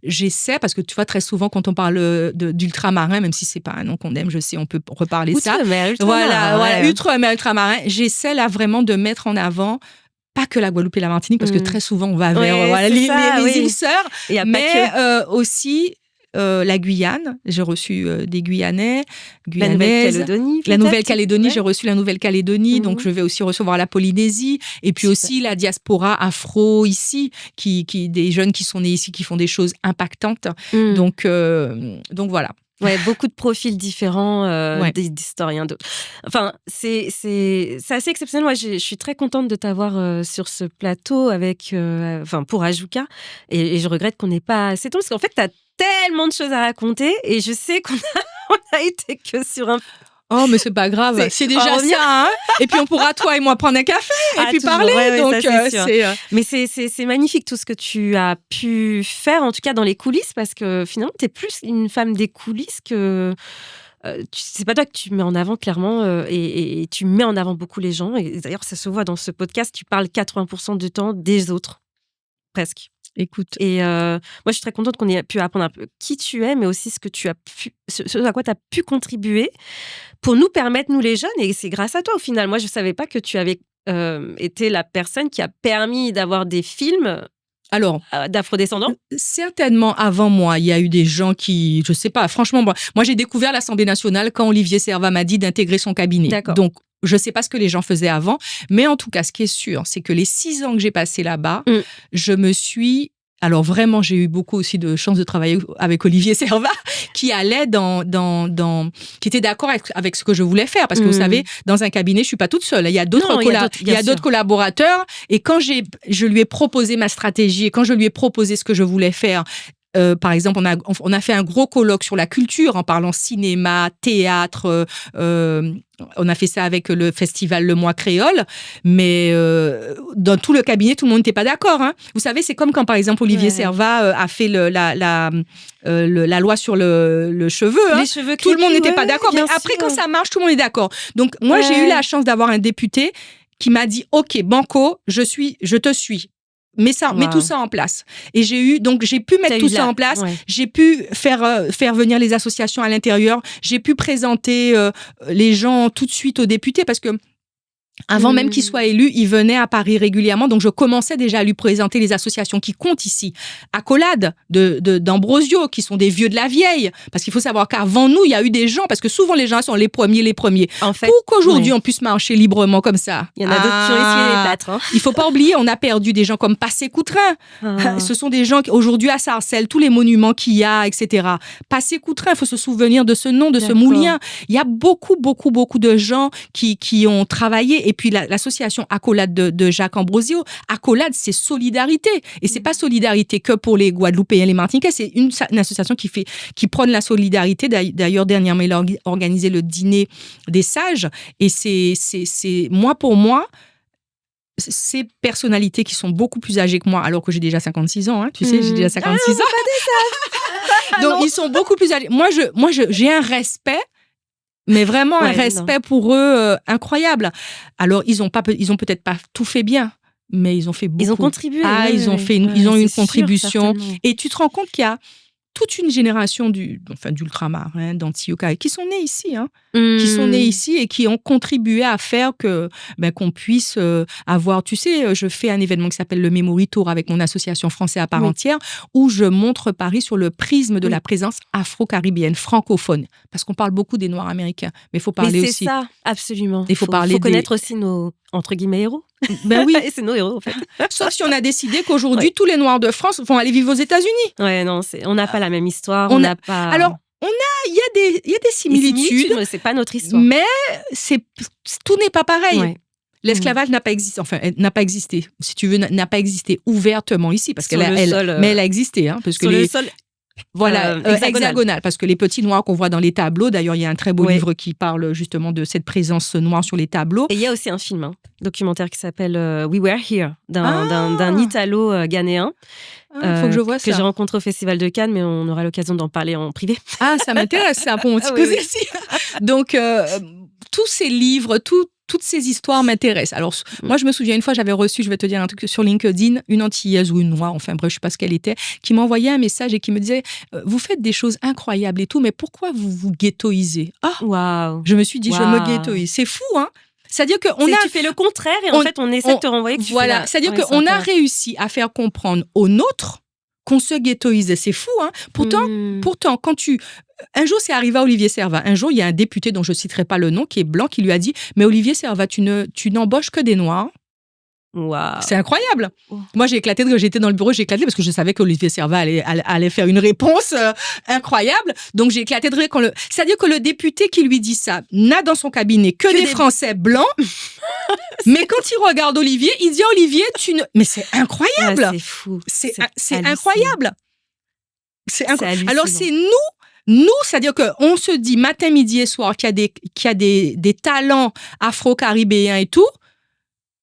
j'essaie, parce que tu vois, très souvent, quand on parle d'ultramarin, même si c'est pas un nom qu'on aime, je sais, on peut reparler ça. Voilà, ultramarin. J'essaie là vraiment de mettre en avant pas que la Guadeloupe et la Martinique, parce que très souvent, on va vers les îles Sœurs, mais aussi... la Guyane, j'ai reçu des Guyanais, Guyanaises. La Nouvelle-Calédonie, j'ai reçu la Nouvelle-Calédonie, donc je vais aussi recevoir la Polynésie, et puis aussi la diaspora afro ici, des jeunes qui sont nés ici, qui font des choses impactantes. Donc voilà. Ouais, beaucoup de profils différents d'historiens. Enfin, c'est assez exceptionnel. Moi, je suis très contente de t'avoir sur ce plateau pour Ajouka. Et je regrette qu'on n'ait pas assez de temps, parce qu'en fait, tu as tellement de choses à raconter et je sais qu'on a été que sur un... Oh, mais c'est pas grave, c'est déjà ça, Et puis on pourra, toi et moi, prendre un café et puis parler. Donc, Mais c'est magnifique tout ce que tu as pu faire, en tout cas dans les coulisses, parce que finalement, tu es plus une femme des coulisses que... c'est pas toi que tu mets en avant, clairement, et tu mets en avant beaucoup les gens. Et d'ailleurs, ça se voit dans ce podcast, tu parles 80% du temps des autres, presque. Écoute. Et moi, je suis très contente qu'on ait pu apprendre un peu qui tu es, mais aussi ce à quoi tu as pu contribuer pour nous permettre, nous les jeunes, et c'est grâce à toi au final. Moi, je ne savais pas que tu avais été la personne qui a permis d'avoir des films Alors, d'afrodescendants? Certainement avant moi, il y a eu des gens qui, je sais pas, franchement, moi j'ai découvert l'Assemblée nationale quand Olivier Servat m'a dit d'intégrer son cabinet. D'accord. Donc, je sais pas ce que les gens faisaient avant, mais en tout cas, ce qui est sûr, c'est que les 6 ans que j'ai passé là-bas, je me suis... Alors vraiment, j'ai eu beaucoup aussi de chance de travailler avec Olivier Servat, qui allait qui était d'accord avec ce que je voulais faire. Parce que vous savez, dans un cabinet, je suis pas toute seule. Il y a d'autres collaborateurs. Et quand je lui ai proposé ma stratégie et quand je lui ai proposé ce que je voulais faire, par exemple, on a fait un gros colloque sur la culture en parlant cinéma, théâtre. On a fait ça avec le festival Le Mois Créole, mais dans tout le cabinet, tout le monde n'était pas d'accord. Hein. Vous savez, c'est comme quand, par exemple, Olivier Servat a fait la loi sur le cheveu. Hein. Les cheveux tout le monde n'était pas d'accord. Mais après, quand ça marche, tout le monde est d'accord. Donc, moi, j'ai eu la chance d'avoir un député qui m'a dit « Ok, Banco, je te suis. » Mets tout ça en place. Et j'ai pu mettre tout ça en place. Ouais. J'ai pu faire venir les associations à l'intérieur. J'ai pu présenter les gens tout de suite aux députés parce que avant même qu'il soit élu, il venait à Paris régulièrement. Donc, je commençais déjà à lui présenter les associations qui comptent ici. Accolade d'Ambrosio, qui sont des vieux de la vieille. Parce qu'il faut savoir qu'avant nous, il y a eu des gens, parce que souvent les gens sont les premiers. En fait, pour qu'aujourd'hui, on puisse marcher librement comme ça. Il y en a d'autres qui ont essuyé les plâtres. Hein. Il faut pas oublier, on a perdu des gens comme Passé Coutrin. Ce sont des gens qui, aujourd'hui, à Sarcelles, tous les monuments qu'il y a, etc. Passé Coutrin, il faut se souvenir de ce nom, de ce moulin. Il y a beaucoup, beaucoup, beaucoup de gens qui ont travaillé. Et puis l'association Accolade de Jacques Ambrosio, Accolade, c'est solidarité. Et c'est pas solidarité que pour les Guadeloupéens, les Martiniquais, c'est une association qui prône la solidarité. D'ailleurs, dernièrement, il a organisé le dîner des sages. Et c'est pour moi, ces personnalités qui sont beaucoup plus âgées que moi, alors que j'ai déjà 56 ans, hein, tu sais, j'ai déjà 56 ans. Donc, ils sont beaucoup plus âgés. Moi, j'ai un respect. Mais vraiment un respect pour eux incroyable. Alors, ils ont peut-être pas tout fait bien, mais ils ont fait beaucoup. Ils ont contribué. Ils ont eu une contribution. Sûr, et tu te rends compte qu'il y a toute une génération d'ultramarins, d'Antioquia, qui sont nés ici, qui sont nés ici et qui ont contribué à faire qu'on puisse avoir, tu sais, je fais un événement qui s'appelle le Memory Tour avec mon association Français à part entière, où je montre Paris sur le prisme de la présence afro-caribéenne, francophone, parce qu'on parle beaucoup des Noirs américains, mais il faut parler aussi. C'est ça, absolument. Il faut connaître aussi nos, entre guillemets, héros. Ben oui. Et c'est nos héros, en fait. Sauf si on a décidé qu'aujourd'hui, tous les Noirs de France vont aller vivre aux États-Unis. Ouais, non, on n'a pas la même histoire. On n'a pas... Alors, il y a des similitudes. Mais c'est pas notre histoire. Mais tout n'est pas pareil. Ouais. L'esclavage n'a pas existé. Si tu veux, n'a pas existé ouvertement ici, parce mais elle a existé, hein, parce que le sol. Voilà, hexagonal, parce que les petits noirs qu'on voit dans les tableaux, d'ailleurs, il y a un très beau livre qui parle justement de cette présence noire sur les tableaux. Et il y a aussi un film, documentaire qui s'appelle We Were Here, d'un Italo-ghanéen. Faut que je vois ça. Que j'ai rencontré au Festival de Cannes, mais on aura l'occasion d'en parler en privé. Ah, ça m'intéresse, c'est un peu mon petit peu ici. Donc, tous ces livres, toutes ces histoires m'intéressent. Alors, moi, je me souviens, une fois, j'avais reçu, je vais te dire un truc sur LinkedIn, une Antillaise ou une Noire, enfin bref, je sais pas ce qu'elle était, qui m'envoyait un message et qui me disait « Vous faites des choses incroyables et tout, mais pourquoi vous vous ghettoisez ?» Waouh. Je me suis dit « Je me ghettoise ». C'est fou, hein. C'est-à-dire tu fais le contraire et en fait, on essaie de te renvoyer que tu fais là. C'est-à-dire qu'on a réussi à faire comprendre aux nôtres qu'on se ghettoisait. C'est fou, hein. Pourtant, quand un jour, c'est arrivé à Olivier Servat. Un jour, il y a un député dont je ne citerai pas le nom, qui est blanc, qui lui a dit « Mais Olivier Servat, tu n'embauches que des Noirs. » Wow. C'est incroyable. Moi, j'étais dans le bureau, j'ai éclaté parce que je savais qu'Olivier Servat allait faire une réponse incroyable. Donc, j'ai éclaté de rire. C'est-à-dire que le député qui lui dit ça n'a dans son cabinet que des Français blancs. Mais quand il regarde Olivier, il dit « Olivier, Mais c'est incroyable. Ah, c'est fou. C'est incroyable. C'est incroyable. Alors, c'est nous, c'est-à-dire qu'on se dit matin, midi et soir qu'il y a des talents afro-caribéens et tout,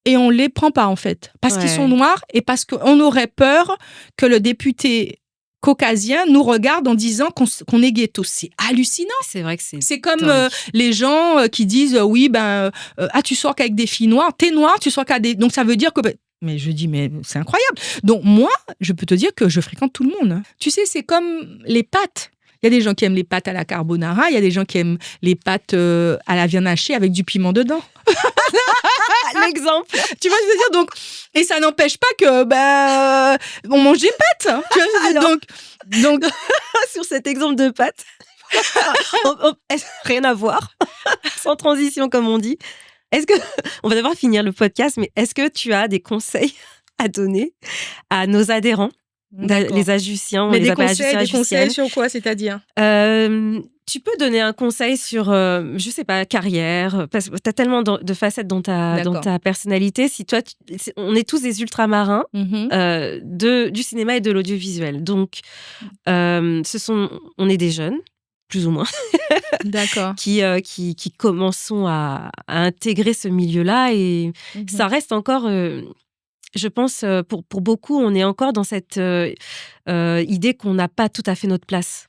et on les prend pas, en fait. Parce qu'ils sont noirs et parce qu'on aurait peur que le député caucasien nous regarde en disant qu'on est ghetto. C'est hallucinant. C'est vrai que c'est comme les gens qui disent oui, tu sors qu'avec des filles noires. T'es noir, tu sors qu'avec des... Donc, ça veut dire que... Mais je dis, mais c'est incroyable. Donc, moi, je peux te dire que je fréquente tout le monde. Tu sais, c'est comme les pâtes. Il y a des gens qui aiment les pâtes à la carbonara, il y a des gens qui aiment les pâtes à la viande hachée avec du piment dedans. L'exemple. Tu vois ce que je veux dire? Donc, et ça n'empêche pas que on mange des pâtes. Tu vois ce que je veux dire? Donc sur cet exemple de pâtes, rien à voir, sans transition comme on dit. Est-ce que on va devoir finir le podcast, mais est-ce que tu as des conseils à donner à nos adhérents? Les Ajuciens, mais des conseils sur quoi, c'est-à-dire tu peux donner un conseil sur, je sais pas, carrière, parce que tu as tellement de facettes dans ta personnalité. Si toi, on est tous des ultramarins du cinéma et de l'audiovisuel. Donc, on est des jeunes, plus ou moins, d'accord, qui commençons à intégrer ce milieu-là. Et ça reste encore... je pense, pour beaucoup, on est encore dans cette idée qu'on n'a pas tout à fait notre place.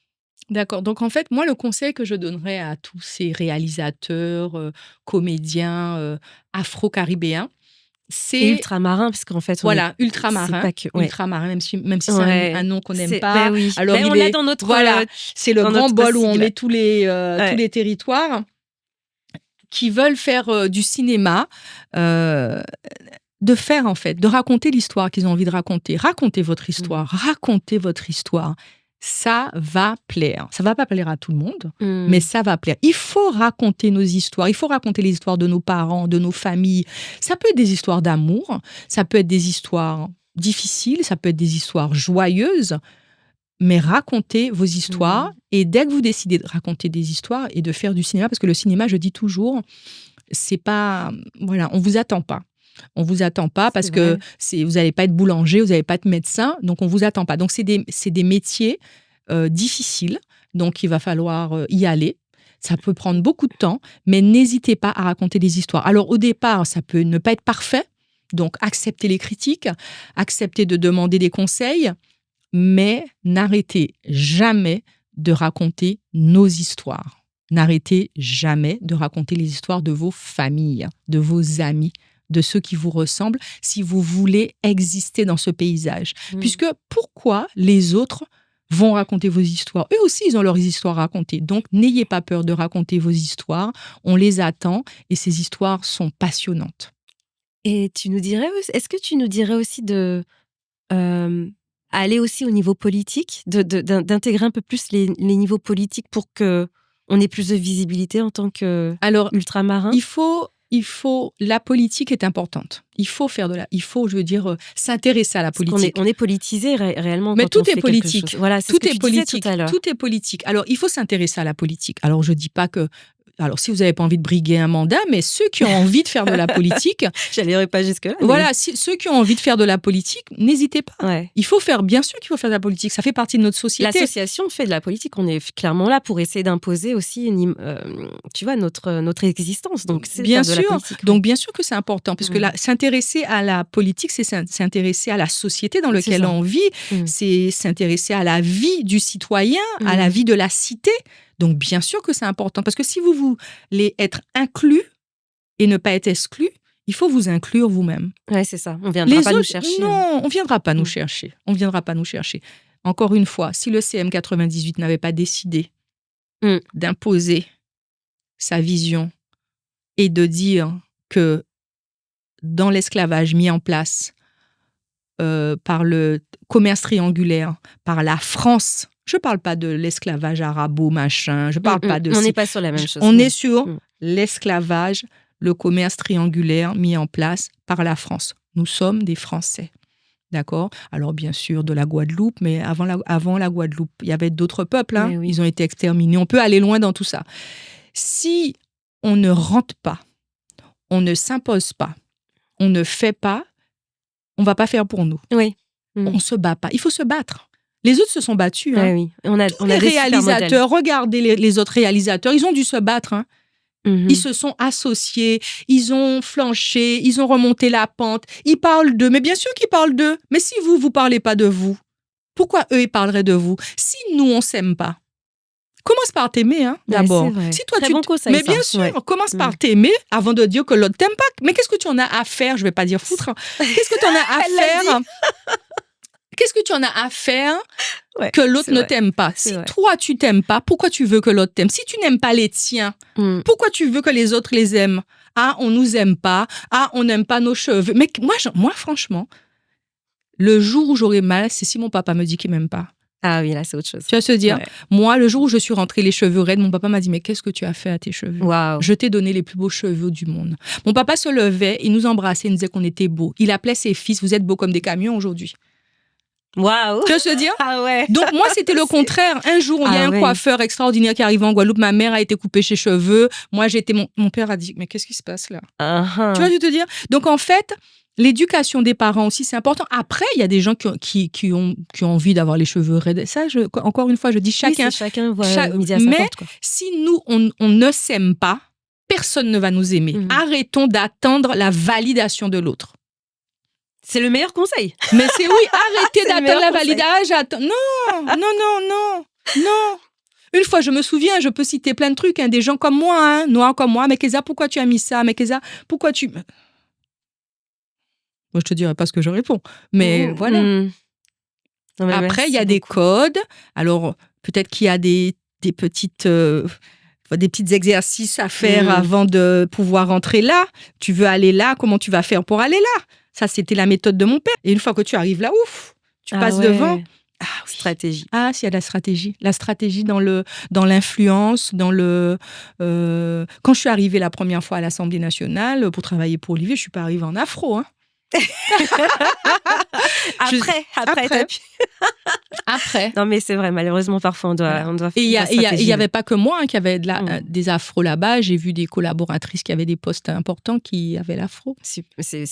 D'accord. Donc, en fait, moi, le conseil que je donnerais à tous ces réalisateurs, comédiens afro-caribéens, c'est... Et ultramarins, parce qu'en fait... Voilà, ultramarins. Ultramarins, même si c'est un nom qu'on n'aime pas. Oui. Alors, on l'a dans notre... Voilà, c'est le grand bol où on met tous les territoires qui veulent faire du cinéma... de faire, en fait, de raconter l'histoire qu'ils ont envie de raconter. Racontez votre histoire, racontez votre histoire. Ça va plaire. Ça va pas plaire à tout le monde, mais ça va plaire. Il faut raconter nos histoires. Il faut raconter les histoires de nos parents, de nos familles. Ça peut être des histoires d'amour, ça peut être des histoires difficiles, ça peut être des histoires joyeuses, mais racontez vos histoires. Et dès que vous décidez de raconter des histoires et de faire du cinéma, parce que le cinéma, je dis toujours, c'est pas... Voilà, on vous attend pas. On vous attend pas parce que vous n'allez pas être boulanger, vous n'allez pas être médecin, donc on vous attend pas. Donc c'est des métiers difficiles, donc il va falloir y aller. Ça peut prendre beaucoup de temps, mais n'hésitez pas à raconter des histoires. Alors au départ, ça peut ne pas être parfait, donc acceptez les critiques, acceptez de demander des conseils, mais n'arrêtez jamais de raconter nos histoires. N'arrêtez jamais de raconter les histoires de vos familles, de vos amis, de ceux qui vous ressemblent, si vous voulez exister dans ce paysage. Puisque pourquoi les autres vont raconter vos histoires? Eux aussi, ils ont leurs histoires à raconter. Donc, n'ayez pas peur de raconter vos histoires. On les attend et ces histoires sont passionnantes. Et est-ce que tu nous dirais aussi de aller aussi au niveau politique, d'intégrer un peu plus les niveaux politiques pour qu'on ait plus de visibilité en tant qu'ultramarin? La politique est importante. Il faut s'intéresser à la politique. On est politisé réellement. Mais quand tout on est fait politique. Voilà, tout est politique. Tout est politique. Alors, il faut s'intéresser à la politique. Alors, je dis pas que... Alors, si vous n'avez pas envie de briguer un mandat, mais ceux qui ont envie de faire de la politique... J'allais pas jusque-là. Voilà, ceux qui ont envie de faire de la politique, n'hésitez pas. Ouais. Bien sûr qu'il faut faire de la politique. Ça fait partie de notre société. L'association fait de la politique. On est clairement là pour essayer d'imposer aussi notre existence. Donc, c'est bien sûr. De la politique, donc, bien sûr que c'est important. Parce que s'intéresser à la politique, c'est s'intéresser à la société dans laquelle on vit. C'est s'intéresser à la vie du citoyen, à la vie de la cité. Donc, bien sûr que c'est important. Parce que si vous voulez être inclus et ne pas être exclu, il faut vous inclure vous-même. Oui, c'est ça. On ne viendra pas nous chercher. Non, on ne viendra pas nous chercher. On ne viendra pas nous chercher. Encore une fois, si le CM98 n'avait pas décidé d'imposer sa vision et de dire que dans l'esclavage mis en place par le commerce triangulaire, par la France... Je ne parle pas de l'esclavage arabo-machin, je ne parle pas de... On n'est pas sur la même chose. On est sur l'esclavage, le commerce triangulaire mis en place par la France. Nous sommes des Français, d'accord? Alors bien sûr de la Guadeloupe, mais avant la Guadeloupe, il y avait d'autres peuples, hein? Ils ont été exterminés. On peut aller loin dans tout ça. Si on ne rentre pas, on ne s'impose pas, on ne fait pas, on ne va pas faire pour nous. Oui. On ne se bat pas. Il faut se battre. Les autres se sont battus. Hein. Oui. On a les réalisateurs, regardez les autres réalisateurs, ils ont dû se battre. Hein. Ils se sont associés, ils ont flanché, ils ont remonté la pente. Ils parlent d'eux, mais bien sûr qu'ils parlent d'eux. Mais si vous ne parlez pas de vous, pourquoi eux, ils parleraient de vous? Si nous, on ne s'aime pas, commence par t'aimer, hein, d'abord. Si toi, bon conseil, mais bien sûr, commence par t'aimer avant de dire que l'autre t'aime pas. Mais qu'est-ce que tu en as à faire? Je ne vais pas dire foutre. Qu'est-ce que tu en as à faire? qu'est-ce que tu en as à faire que l'autre ne t'aime pas? Si toi, tu t'aimes pas, pourquoi tu veux que l'autre t'aime? Si tu n'aimes pas les tiens, pourquoi tu veux que les autres les aiment? Ah, on nous aime pas. Ah, on n'aime pas nos cheveux. Mais moi, franchement, le jour où j'aurai mal, c'est si mon papa me dit qu'il m'aime pas. Ah oui, là, c'est autre chose. Tu vas se dire, moi, le jour où je suis rentrée les cheveux raides, mon papa m'a dit, mais qu'est-ce que tu as fait à tes cheveux? Je t'ai donné les plus beaux cheveux du monde. Mon papa se levait, il nous embrassait, il nous disait qu'on était beaux. Il appelait ses fils, vous êtes beaux comme des camions aujourd'hui. Waouh! Tu vas se dire? Ah ouais. Donc, moi, c'était le contraire. Un jour, il y a un coiffeur extraordinaire qui arrive en Guadeloupe. Ma mère a été coupée ses cheveux. Moi, mon père a dit, mais qu'est-ce qui se passe là? Tu vois, je te dire? Donc, en fait, l'éducation des parents aussi, c'est important. Après, il y a des gens qui ont envie d'avoir les cheveux raides. Ça, encore une fois, je dis chacun. Oui, chacun voit midi à sa porte, quoi. Si nous, on ne s'aime pas, personne ne va nous aimer. Arrêtons d'attendre la validation de l'autre. C'est le meilleur conseil. Mais arrêtez d'attendre la validation. Non. Une fois, je me souviens, je peux citer plein de trucs, des gens comme moi, noirs comme moi. Mais Keza, pourquoi tu as mis ça? Mais Keza, pourquoi tu... Moi, je te dirai pas ce que je réponds. Mais voilà. Non, mais après, il y a des codes. Alors, peut-être qu'il y a des petits exercices à faire avant de pouvoir rentrer là. Tu veux aller là, comment tu vas faire pour aller là? Ça, c'était la méthode de mon père. Et une fois que tu arrives là, tu passes devant. Ah, oui. Stratégie. Ah, s'il y a de la stratégie. La stratégie dans l'influence, dans le... Quand je suis arrivée la première fois à l'Assemblée nationale pour travailler pour Olivier, je ne suis pas arrivée en afro, Après. Non, mais c'est vrai, malheureusement, parfois, on doit et il n'y avait pas que moi qui avait des afros là-bas. J'ai vu des collaboratrices qui avaient des postes importants qui avaient l'afro. C'est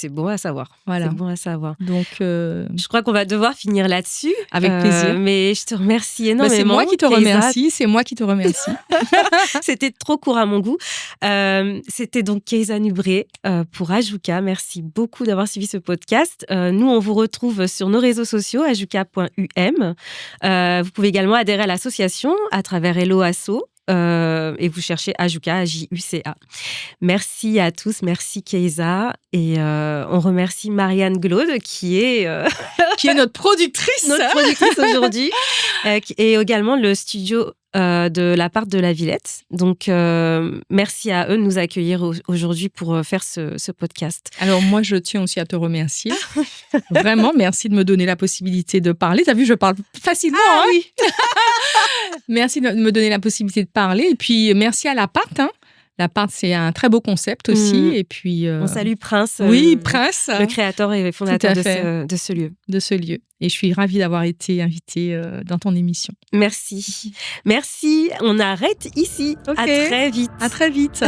bon à savoir. Voilà. C'est bon à savoir. Donc, je crois qu'on va devoir finir là-dessus. Avec plaisir. Mais je te remercie énormément. C'est moi qui te remercie. C'est moi qui te remercie. C'était trop court à mon goût. C'était donc Keza Nubré pour Ajuka. Merci beaucoup d'avoir suivi ce podcast. Nous, on vous retrouve sur nos réseaux sociaux, ajuka.um. Vous pouvez également adhérer à l'association à travers Hello Asso et vous cherchez Ajuka, Ajuca. Merci à tous, merci Keza. Et on remercie Marianne Glaude qui est notre productrice. Notre productrice aujourd'hui. Et également le studio de la part de la Villette. Donc, merci à eux de nous accueillir aujourd'hui pour faire ce podcast. Alors, moi, je tiens aussi à te remercier. Vraiment, merci de me donner la possibilité de parler. T'as vu, je parle facilement. Oui. Merci de me donner la possibilité de parler. Et puis, merci à l'appart. L'appart, c'est un très beau concept aussi. Et puis, on salue Prince. Prince. Le créateur et fondateur de ce lieu. De ce lieu. Et je suis ravie d'avoir été invitée dans ton émission. Merci. Merci. On arrête ici. Okay. À très vite. À très vite.